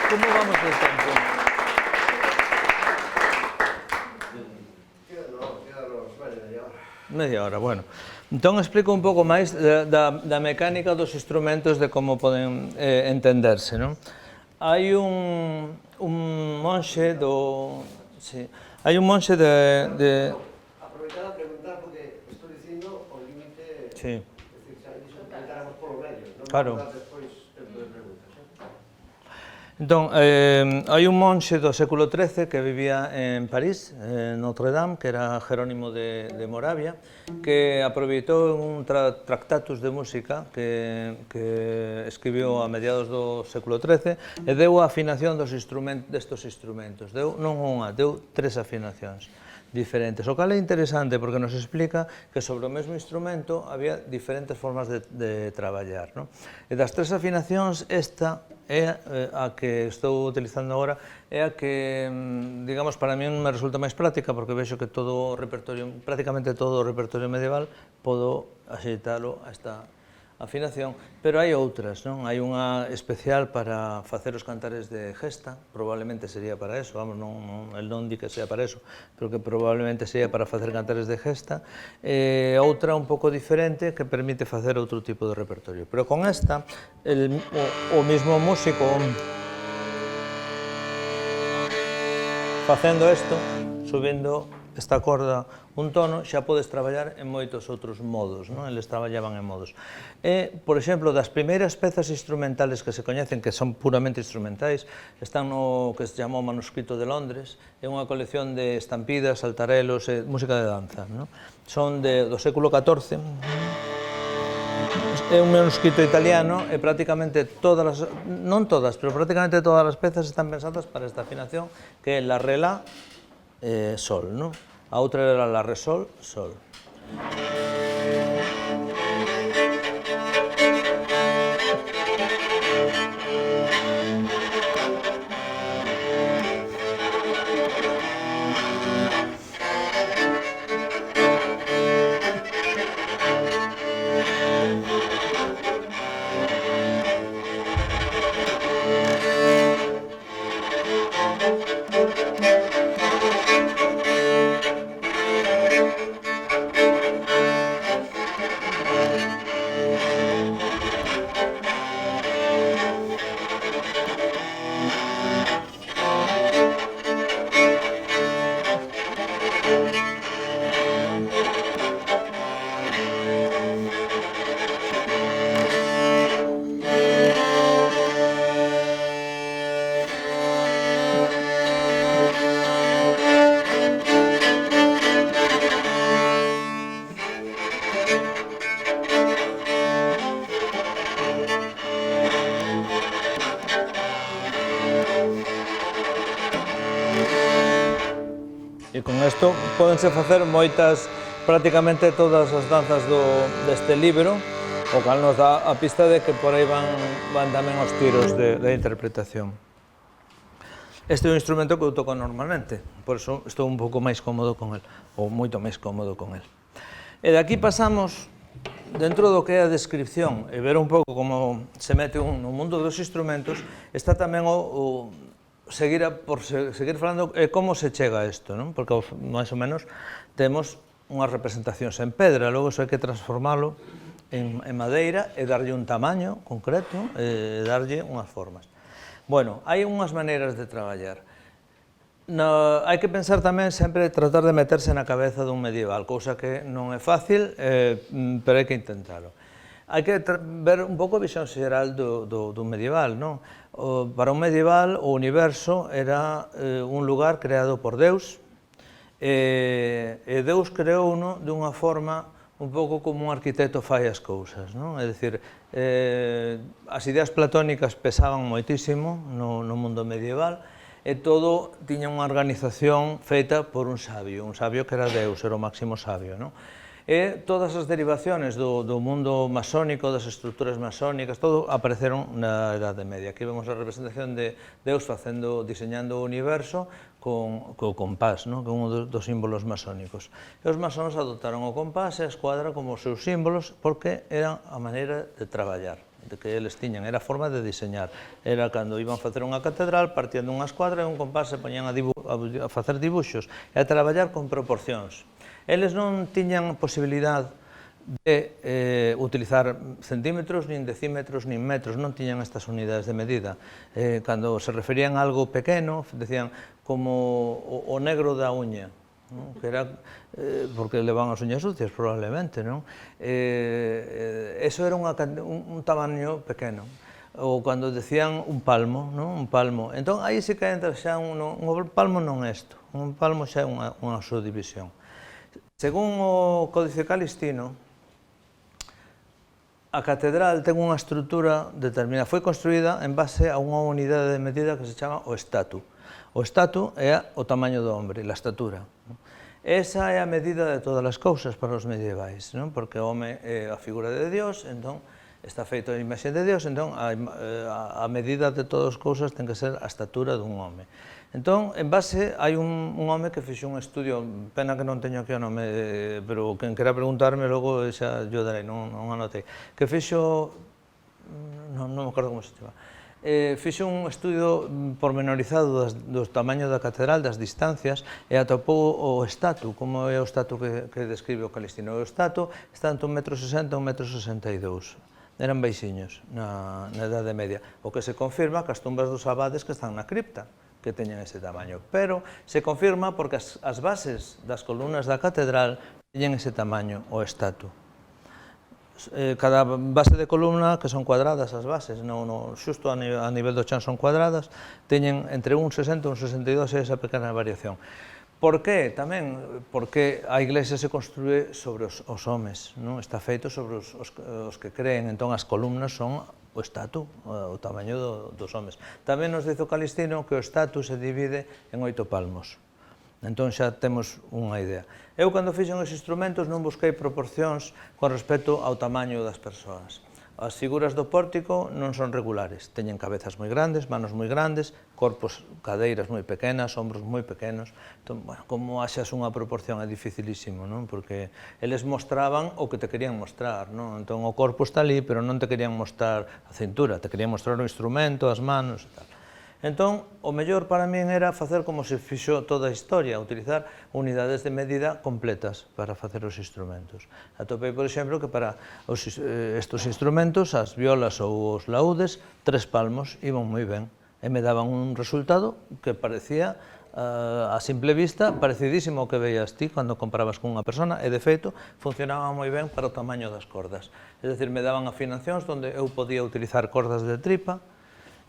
Como vamos de tempo? Media hora, bueno. Entón explico un pouco máis da mecánica dos instrumentos, de como poden entenderse, non? Hai un monxe do... Sí, hai un monxe de... Aproveitar a preguntar, porque estou dicindo o límite... Sí. Es decir, xa dixo que preguntáramos polo medio, non Claro. vamos dar despois tempo de preguntas. Entón, hai un monxe do século XIII que vivía en París, en Notre Dame, que era Jerónimo de Moravia, que aproveitou un tractatus de música que escribiu a mediados do século XIII e deu a afinación destos instrumentos. Deu non unha, deu 3 afinacións diferentes, o cal é interesante porque nos explica que sobre o mesmo instrumento había diferentes formas de traballar, non? E das 3 afinacións, esta é a que estou utilizando agora, é a que, digamos, para mí me resulta máis práctica, porque vexo que todo o repertorio, prácticamente todo o repertorio medieval, podo axeitalo a esta afinación, pero hai outras, non? Hai unha especial para facer os cantares de gesta, probablemente sería para eso, vamos, el non di que sea para eso, pero que probablemente sería para facer cantares de gesta, outra un pouco diferente que permite facer outro tipo de repertorio. Pero con esta, o mismo músico facendo isto, subindo esta corda un tono, xa podes traballar en moitos outros modos, non? Eles traballaban en modos. E, por exemplo, das primeiras pezas instrumentales que se coñecen, que son puramente instrumentais, están no que se chamou Manuscrito de Londres, é unha colección de estampidas, saltarelos e música de danza, non? Son do século XIV, é un manuscrito italiano e prácticamente todas, non todas, pero prácticamente todas as pezas están pensadas para esta afinación, que é la, re, la, sol, non? A outra era la, re, sol, sol. E con isto pódense facer moitas, prácticamente todas as danzas deste libro, o cal nos dá a pista de que por aí van tamén os tiros de interpretación. Este é un instrumento que eu toco normalmente, por iso estou un pouco máis cómodo con el, ou moito máis cómodo con el. E daqui pasamos, dentro do que é a descripción, e ver un pouco como se mete no mundo dos instrumentos, está tamén seguir falando como se chega a isto, non? Porque máis ou menos temos unhas representacións en pedra, logo iso hai que transformalo en madeira e darlle un tamaño concreto e darlle unhas formas. Bueno, hai unhas maneiras de traballar. Hai que pensar tamén sempre tratar de meterse na cabeza dun medieval, cousa que non é fácil, pero hai que intentalo. Hai que ver un pouco a visión xeral do medieval, non? Para un medieval, o universo era un lugar creado por Deus, e Deus creouno dunha forma un pouco como un arquitecto fai as cousas, non? É dicir, as ideas platónicas pesaban moitísimo no mundo medieval, e todo tiña unha organización feita por un sabio que era Deus, era o máximo sabio, non? E todas as derivaciones do mundo masónico, das estruturas masónicas, todo apareceron na Idade Media. Aquí vemos a representación de Deus diseñando o universo co compás, que é un dos símbolos masónicos. E os masóns adoptaron o compás e a escuadra como os seus símbolos porque era a maneira de traballar. de que eles tiñan, era a forma de diseñar. Era cando iban facer unha catedral, partían dunha escuadra e un compás se poñían a facer dibuxos e a traballar con proporcións. Eles non tiñan posibilidade de utilizar centímetros, nin decímetros, nin metros, non tiñan estas unidades de medida. Cando se referían a algo pequeno, decían como o negro da uña, que era porque levaban as uñas sucias, probablemente, non? Eso era un tamaño pequeno. Ou cando decían un palmo, non? Un palmo. Entón, aí sí que entra xa un palmo non é isto, un palmo xa é unha subdivisión. Según o Códice Calistino, a catedral ten unha estrutura determinada. Foi construída en base a unha unidade de medida que se chama o estatu. O estatu é o tamaño do hombre, a estatura. Esa é a medida de todas as cousas para os medievais, non? Porque o home é a figura de Dios, entón está feito a imaxe de Dios, entón a medida de todas as cousas ten que ser a estatura dun home. Entón, en base, hai un home que fixo un estudio, pena que non teño aquí o nome, pero quen quera preguntarme, logo xa yo darei, non anotei, que fixo, non me acordo como se chama, fixo un estudio pormenorizado do tamaño da catedral, das distancias, e atopou o estatu, como é o estatu que describe o Calistino. O estatu está entre 1,60 m e 1,62 m. Eran baixiños na Idade Media, o que se confirma que as tumbas dos abades que están na cripta, que teñen ese tamaño, pero se confirma porque as bases das columnas da catedral teñen ese tamaño, o estatu. Cada base de columna, que son cuadradas as bases, xusto a nivel do chan son cuadradas, teñen entre 1,60 e 1,62 esa pequena variación. Por que? Tamén porque a iglesia se construye sobre os homes, non? Está feito sobre os que creen, entón as columnas son o estatu, o tamaño dos homes. Tamén nos dice o Calistino que o estatu se divide en 8 palmos. Entón xa temos unha idea. Eu, cando fixen os instrumentos, non busquei proporcións con respecto ao tamaño das persoas. As figuras do pórtico non son regulares, teñen cabezas moi grandes, manos moi grandes, corpos, cadeiras moi pequenas, ombros moi pequenos. Entón, bueno, como axas unha proporción é dificilísimo, non? Porque eles mostraban o que te querían mostrar, non? Entón, o corpo está ali, pero non te querían mostrar a cintura, te querían mostrar o instrumento, as manos e tal. Entón, o mellor para min era facer como se fixo toda a historia, utilizar unidades de medida completas para facer os instrumentos. Atopei, por exemplo, que para estes instrumentos, as violas ou os laúdes, 3 palmos iban moi ben e me daban un resultado que parecía, a simple vista, parecidísimo ao que veías ti cando comprabas con unha persona e, de feito, funcionaba moi ben para o tamaño das cordas. É dicir, me daban afinacións onde eu podía utilizar cordas de tripa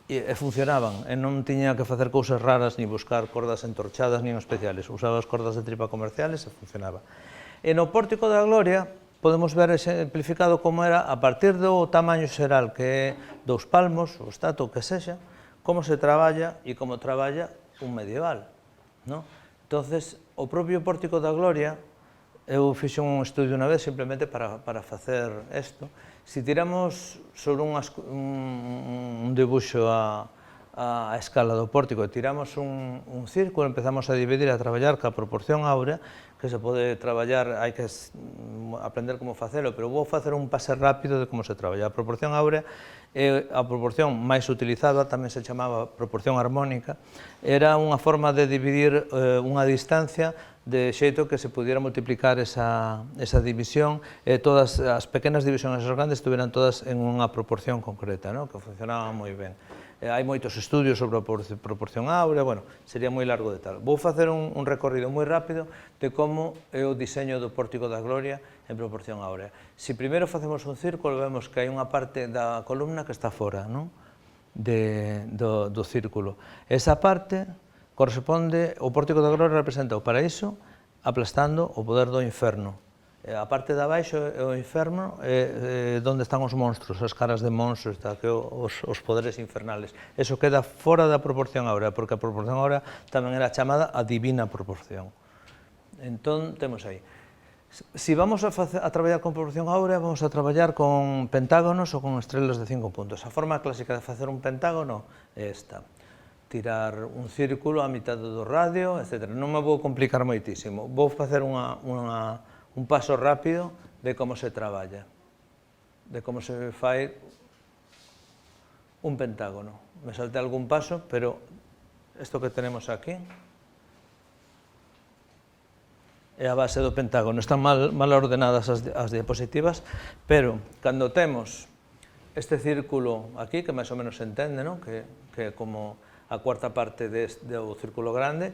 e funcionaban, e non tiña que facer cousas raras, ni buscar cordas entorchadas, nin especiales. Usaba as cordas de tripa comerciales e funcionaba. E no Pórtico da Gloria podemos ver exemplificado como era, a partir do tamaño xeral, que é 2 palmos, o estatu que sexa, como se traballa e como traballa un medieval. Entonces, o propio Pórtico da Gloria, eu fixe un estudio unha vez simplemente para facer isto. Se tiramos sobre un dibuixo a escala do pórtico e tiramos un círculo, empezamos a dividir, a traballar ca proporción áurea, que se pode traballar, hai que aprender como facelo, pero vou facer un pase rápido de como se traballa. A proporción áurea é a proporción máis utilizada, tamén se chamaba proporción armónica, era unha forma de dividir unha distancia de xeito que se pudiera multiplicar esa división e todas as pequenas divisións e as grandes estuveran todas en unha proporción concreta, que funcionaba moi ben. Hai moitos estudios sobre a proporción áurea, bueno, sería moi largo de tal. Vou facer un recorrido moi rápido de como é o diseño do Pórtico da Gloria en proporción áurea. Se primeiro facemos un círculo, vemos que hai unha parte da columna que está fora do círculo. Esa parte corresponde, o Pórtico da Gloria representa o paraíso aplastando o poder do inferno. A parte de abaixo é o inferno, é onde están os monstros, as caras de monstros, os poderes infernales. Eso queda fora da proporción áurea, porque a proporción áurea tamén era chamada a divina proporción. Entón, temos aí. Se vamos a traballar con proporción áurea, vamos a traballar con pentágonos ou con estrelas de 5 puntos. A forma clásica de facer un pentágono é esta. Tirar un círculo a mitad do radio, etc. Non me vou complicar moitísimo. Vou facer un paso rápido de como se traballa, de como se fai un pentágono. Me salté algún paso, pero isto que tenemos aquí é a base do pentágono. Están mal ordenadas as diapositivas, pero cando temos este círculo aquí, que máis ou menos se entende, non? Que é como a cuarta parte do círculo grande,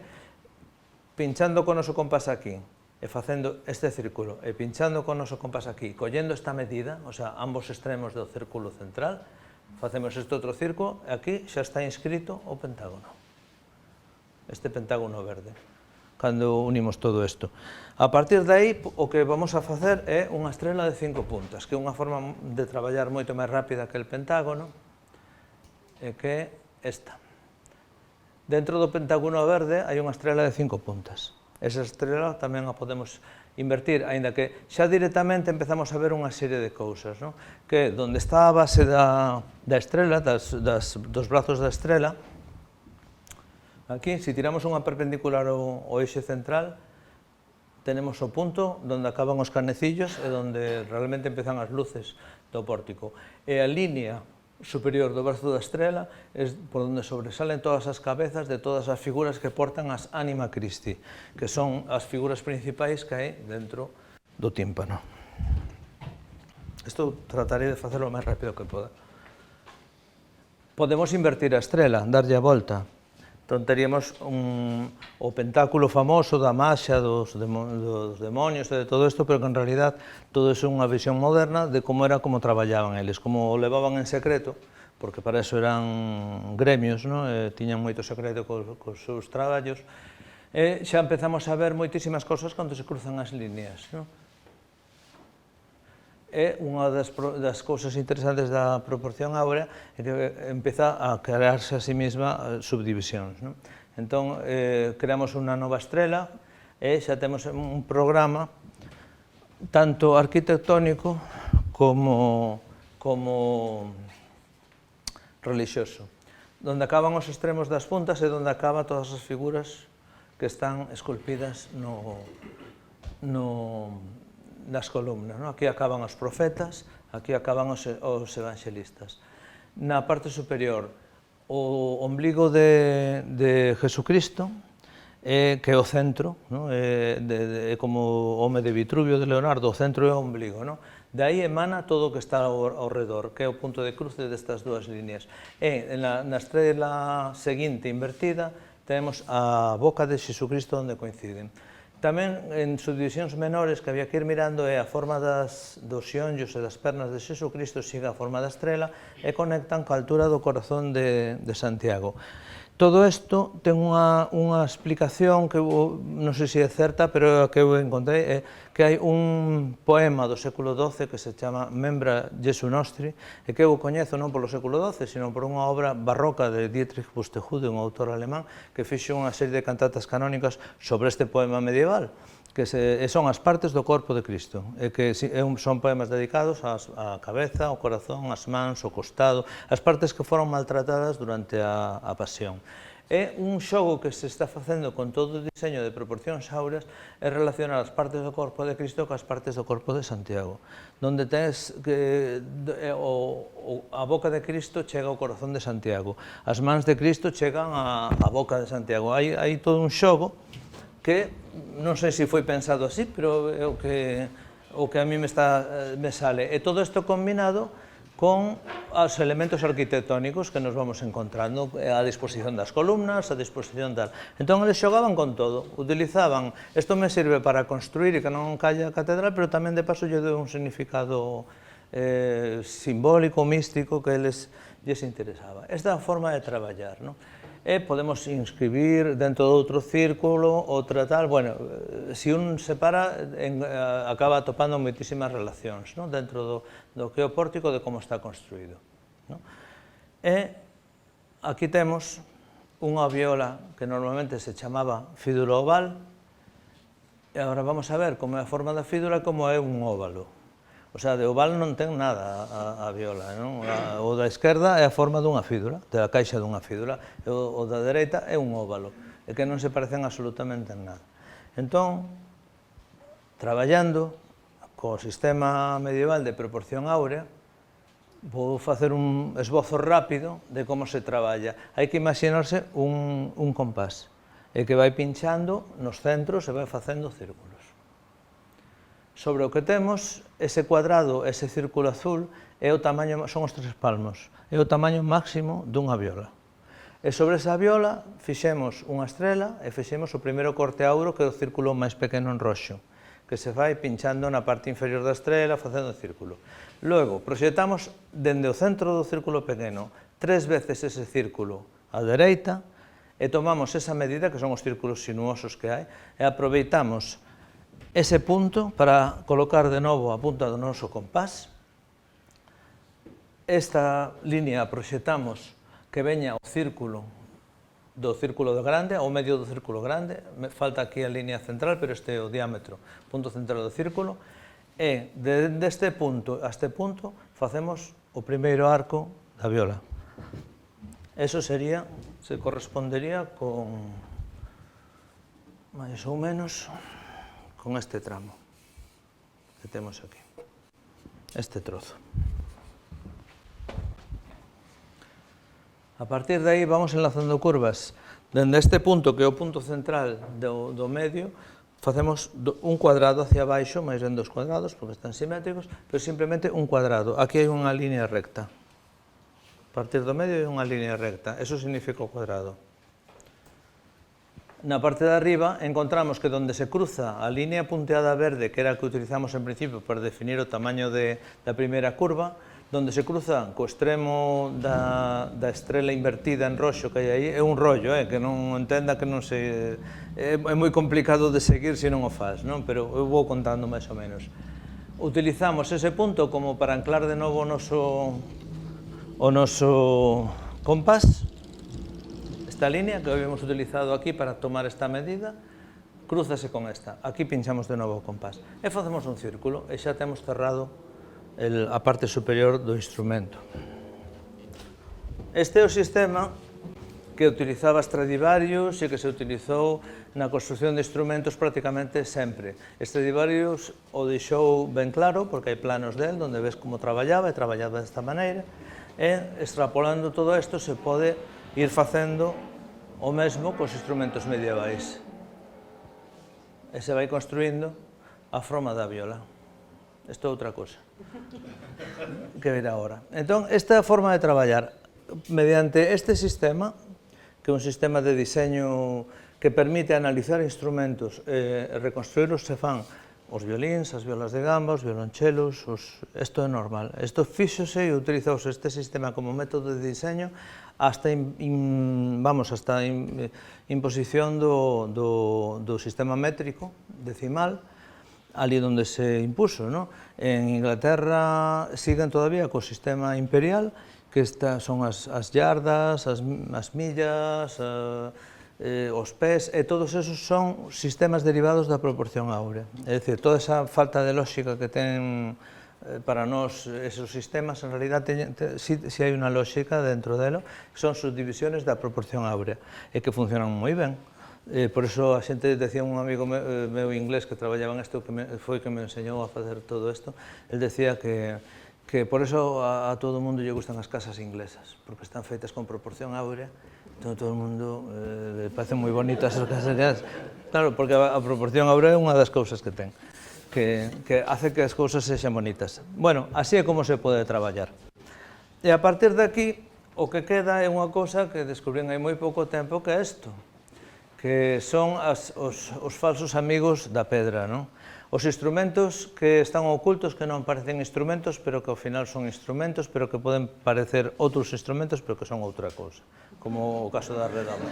pinchando con o noso compás aquí, e facendo este círculo, e pinchando con o noso compás aquí, collendo esta medida, o sea, ambos extremos do círculo central, facemos este outro círculo, e aquí xa está inscrito o pentágono. Este pentágono verde, cando unimos todo isto. A partir de aí, o que vamos a facer é unha estrela de 5 puntas, que é unha forma de traballar moito máis rápida que el pentágono, e que é esta. Dentro do pentágono verde hai unha estrela de 5 puntas. Esa estrela tamén a podemos invertir, aínda que xa directamente empezamos a ver unha serie de cousas, non? Que onde está a base da estrela, dos brazos da estrela, aquí, se tiramos unha perpendicular ao eixe central, tenemos o punto onde acaban os canecillos e onde realmente empezan as luces do pórtico. E a línea superior do brazo da estrela é por onde sobresalen todas as cabezas de todas as figuras que portan as Anima Christi, que son as figuras principais que hai dentro do tímpano. Isto trataré de facelo o máis rápido que poda. Podemos invertir a estrela, darlle a volta. Entón, teríamos o pentáculo famoso da maxia, dos demonios e de todo isto, pero que en realidad todo iso é unha visión moderna de como era como traballaban eles, como o levaban en secreto, porque para eso eran gremios, non? Tiñan moito secreto cos seus traballos, e xa empezamos a ver moitísimas cosas cando se cruzan as líneas, non? É unha das cousas interesantes da proporción áurea é que empeza a crearse a sí mesma subdivisións. Entón, creamos unha nova estrela e xa temos un programa tanto arquitectónico como religioso, donde acaban os extremos das puntas e donde acaban todas as figuras que están esculpidas nas columnas. Aquí acaban os profetas, aquí acaban os evangelistas. Na parte superior, o ombligo de Jesucristo, que é o centro, é como o home de Vitruvio de Leonardo, o centro é o ombligo. De aí emana todo o que está ao redor, que é o punto de cruce destas dúas líneas. E na estrela seguinte invertida, temos a boca de Xesucristo onde coinciden. Tamén, en subdivisións menores que había que ir mirando, é a forma dos xeonllos e das pernas de Xesucristo siga a forma da estrela e conectan coa altura do corazón de Santiago. Todo isto ten unha explicación que non sei se é certa, pero a que eu encontrei é que hai un poema do século XII que se chama Membra Jesu Nostri, e que eu coñezo non polo século XII, sino por unha obra barroca de Dietrich Buxtehude, un autor alemán, que fixo unha serie de cantatas canónicas sobre este poema medieval, que son as partes do corpo de Cristo, e que son poemas dedicados á cabeza, ao corazón, ás mans, ao costado, as partes que foron maltratadas durante a pasión. É un xogo que se está facendo con todo o diseño de proporcións áureas é relacionar as partes do corpo de Cristo coas partes do corpo de Santiago, donde tens a boca de Cristo chega ao corazón de Santiago, as mans de Cristo chegan á boca de Santiago. Hai todo un xogo que non sei se foi pensado así, pero é o que a mí me sale. E todo isto combinado con os elementos arquitectónicos que nos vamos encontrando, a disposición das columnas, a disposición tal. Entón, eles xogaban con todo, utilizaban, isto me sirve para construir e que non caia a catedral, pero tamén de paso lle deu un significado simbólico, místico, que eles lles interesaba. Esta é a forma de traballar, non? E podemos inscribir dentro de outro círculo, outra tal, bueno, se un separa, acaba atopando moitísimas relacións dentro do que é o pórtico, de como está construído. E aquí temos unha viola que normalmente se chamaba fídula oval, e agora vamos a ver como é a forma da fídula e como é un óvalo. O sea, de oval non ten nada a viola, non? O da esquerda é a forma dunha fídula, da caixa dunha fídula, e o da dereita é un óvalo, e que non se parecen absolutamente en nada. Entón, traballando co sistema medieval de proporción áurea, Vou facer un esbozo rápido de como se traballa. Hai que imaginarse un compás e que vai pinchando nos centros e vai facendo círculos. Sobre o que temos, ese cuadrado, ese círculo azul, son os 3 palmos, é o tamaño máximo dunha viola. E sobre esa viola fixemos unha estrela e fixemos o primeiro corte auro, que é o círculo máis pequeno en roxo, que se vai pinchando na parte inferior da estrela, facendo o círculo. Logo, proxectamos dende o centro do círculo pequeno 3 veces ese círculo á dereita e tomamos esa medida, que son os círculos sinuosos que hai, e aproveitamos ese punto para colocar de novo a punta do noso compás. Esta línea proxectamos que veña ao círculo do grande, ao medio do círculo grande, falta aquí a línea central, pero este é o diámetro, punto central do círculo, e deste punto a este punto facemos o primeiro arco da viola. Eso sería, se correspondería con, máis ou menos, con este tramo que temos aquí, este trozo. A partir de aí vamos enlazando curvas. Dende este punto, que é o punto central do medio, facemos un cuadrado hacia baixo, máis ben 2 cuadrados, porque están simétricos, pero simplemente un cuadrado. Aquí hai unha línea recta. A partir do medio hai unha línea recta. Eso significa o cuadrado. Na parte de arriba encontramos que onde se cruza a línea punteada verde, que era a que utilizamos en principio para definir o tamaño da primeira curva, onde se cruza co extremo da estrela invertida en roxo que hai aí, é un rollo, que non entenda que non se... É moi complicado de seguir se non o faz, non? Pero eu vou contando máis ou menos. Utilizamos ese punto como para anclar de novo o noso compás. Esta línea que habíamos utilizado aquí para tomar esta medida, crúzase con esta. Aquí pinchamos de novo o compás. E facemos un círculo e xa temos cerrado a parte superior do instrumento. Este é o sistema que utilizaba Stradivarius e que se utilizou na construción de instrumentos prácticamente sempre. Stradivarius o deixou ben claro, porque hai planos del, onde ves como traballaba, e traballaba desta maneira, e extrapolando todo isto se pode ir facendo o mesmo cos instrumentos medievais. E se vai construindo a forma da viola. Isto é outra cosa que verá agora. Entón, esta forma de traballar mediante este sistema, que é un sistema de diseño que permite analizar instrumentos e reconstruirlos, se fan os violíns, as violas de gamba, os violonchelos, isto é normal. Isto fíxose e utilizouse este sistema como método de diseño hasta imposición do sistema métrico decimal, ali onde se impuso, non? En Inglaterra siguen todavía co sistema imperial, que son as yardas, as millas, os pés, e todos esos son sistemas derivados da proporción áurea. É dicir, toda esa falta de lógica que ten para nós esos sistemas, en realidad, si hai unha lógica dentro delo, son subdivisiones da proporción áurea, e que funcionan moi ben. Por iso a xente decía, un amigo meu inglés que traballaba en isto, que foi que me enseñou a facer todo isto, el decía que por iso a todo o mundo lle gustan as casas inglesas, porque están feitas con proporción áurea, entón todo o mundo le parecen moi bonitas as casas. Claro, porque a proporción áurea é unha das cousas que ten, que hace que as cousas sexan bonitas. Bueno, así é como se pode traballar. E a partir de aquí, o que queda é unha cousa que descubrín hai moi pouco tempo, que é isto, que son os falsos amigos da pedra, non? Os instrumentos que están ocultos, que non parecen instrumentos, pero que ao final son instrumentos, pero que poden parecer outros instrumentos, pero que son outra cousa, como o caso da redonda.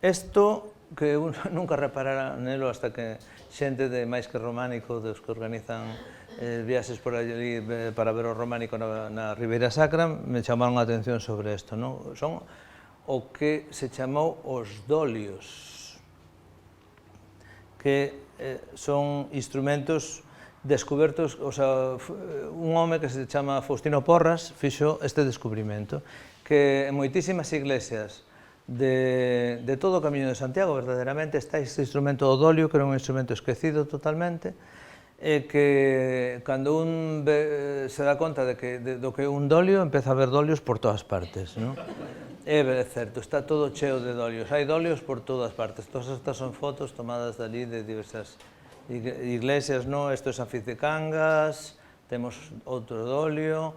Isto, que nunca reparara nelo hasta que xente de máis que románico, dos que organizan viaxes por allí para ver o románico na Ribeira Sacra, me chamaron a atención sobre isto, non? Son o que se chamou os dolios, que son instrumentos descubertos, o sea, un home que se chama Faustino Porras fixo este descubrimento, que en moitísimas iglesias de todo o Camiño de Santiago, verdadeiramente, está este instrumento o dolio, que era un instrumento esquecido totalmente, é que cando un se dá conta do que é un dolio, empeza a ver dolios por todas partes, non? É certo, está todo cheo de dolios, hai dolios por todas partes. Todas estas son fotos tomadas dali de diversas iglesias, non? Isto é San Fiz de Cangas, temos outro dolio,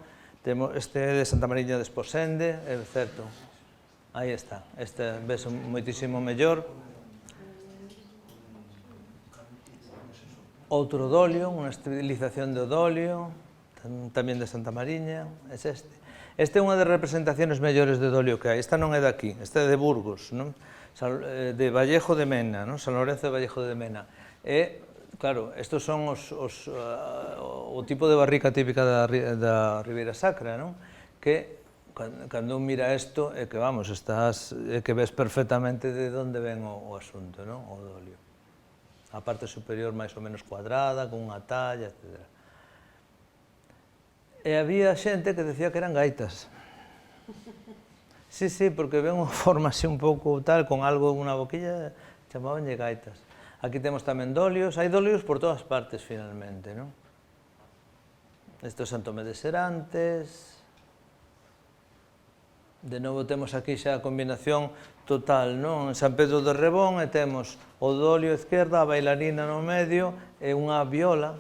este é de Santa Mariña de Esposende, é certo, aí está, este ves moitísimo mellor. Outro dolio, unha estilización do dolio, tamén de Santa Mariña, é este. Este é unha das representaciones mellores de dolio que hai, esta non é de aquí, esta é de Burgos, non? De Vallejo de Mena, non? San Lorenzo de Vallejo de Mena. E, claro, estes son o tipo de barrica típica da Ribeira Sacra, non? Que, cando un mira isto, é que, vamos, é que ves perfectamente de onde ven o asunto, non? O dolio. A parte superior máis ou menos cuadrada, con unha talla, etc. E había xente que decía que eran gaitas. Sí, porque ven unha forma así un pouco tal, con algo, unha boquilla, chamabanlle gaitas. Aquí temos tamén dolios, hai dolios por todas partes, finalmente, non? Isto é San Tomé de Serantes. De novo temos aquí xa a combinación total, non? En San Pedro de Rebón e temos o dolio esquerda, a bailarina no medio e unha viola,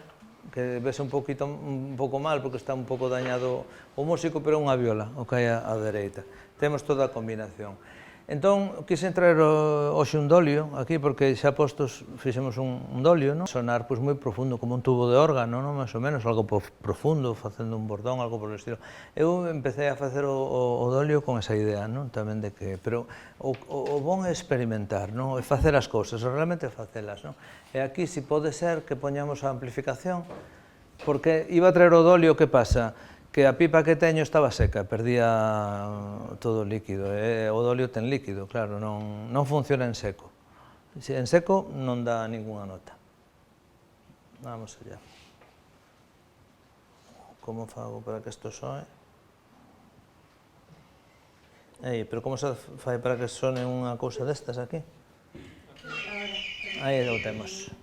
que vese un pouco mal porque está un pouco dañado o músico, pero unha viola, o que hai á dereita. Temos toda a combinación. Entón, quixen traer hoxe un dolio aquí, porque xa postos fixemos un dolio, non? Sonar moi profundo, como un tubo de órgano, non? Más ou menos, algo profundo, facendo un bordón, algo por el estilo. Eu empecé a facer o dolio con esa idea, non? Tamén de que... Pero o bon é experimentar, non? É facer as cousas, realmente facelas, non? E aquí, se pode ser que poñamos a amplificación, porque iba a traer o dolio, que pasa? Que a pipa que teño estaba seca, perdía todo o líquido, o dolio ten líquido, claro, non funciona en seco. En seco non dá ninguna nota. Vamos allá. Como fago para que isto soe? Pero como se fai para que sone unha cousa destas aquí? Aí o temos.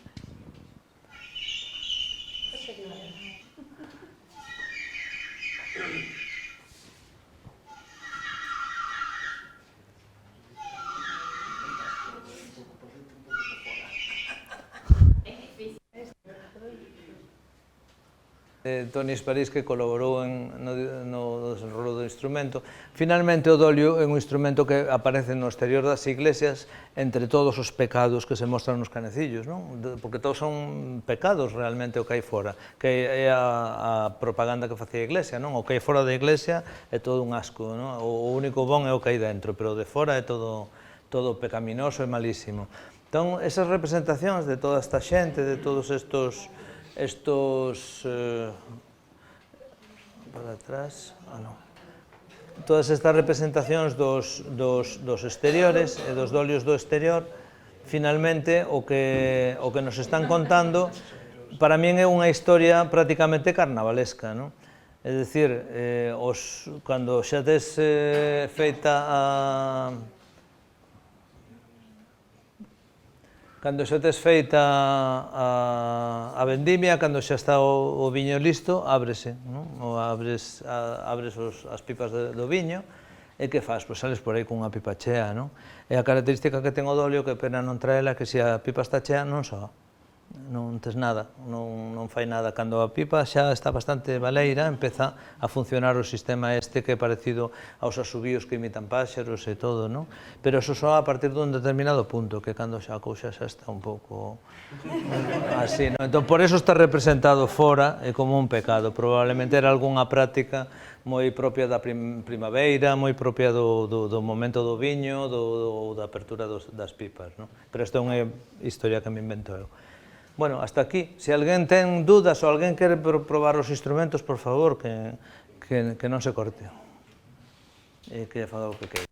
Toni Esparís, que colaborou no desenrolo do instrumento. Finalmente, o dolio é un instrumento que aparece no exterior das iglesias entre todos os pecados que se mostran nos canecillos, non? Porque todos son pecados realmente o que hai fora, que é a propaganda que facía a iglesia, non? O que hai fora da iglesia é todo un asco, non? O único bon é o que hai dentro, pero de fora é todo pecaminoso e malísimo. Entón, esas representacións de toda esta xente, de todos estos para atrás, non. Todas estas representacións dos exteriores e dos dolios do exterior, finalmente, o que nos están contando, para min é unha historia prácticamente carnavalesca, non? É dicir, cando xa tes feita a vendimia, cando xa está o viño listo, ábrese, non? Abres as pipas do viño, e que faz? Pois sales por aí cunha pipa chea, non? E a característica que ten o dolio, que pena non traela, que se a pipa está chea, non soa. Non tes nada, non fai nada. Cando a pipa xa está bastante baleira, empeza a funcionar o sistema este que é parecido aos asubíos que imitan páxaros e todo, non? Pero eso soa a partir dun determinado punto, que cando xa a couxa xa está un pouco así, non? Entón, por eso está representado fora e como un pecado. Probablemente era algunha práctica moi propia da primavera, moi propia do momento do viño, da apertura das pipas, non? Pero isto é unha historia que me invento eu. Bueno, hasta aquí. Se alguén ten dudas ou alguén quere probar os instrumentos, por favor, que non se corte. E que faga o que queira.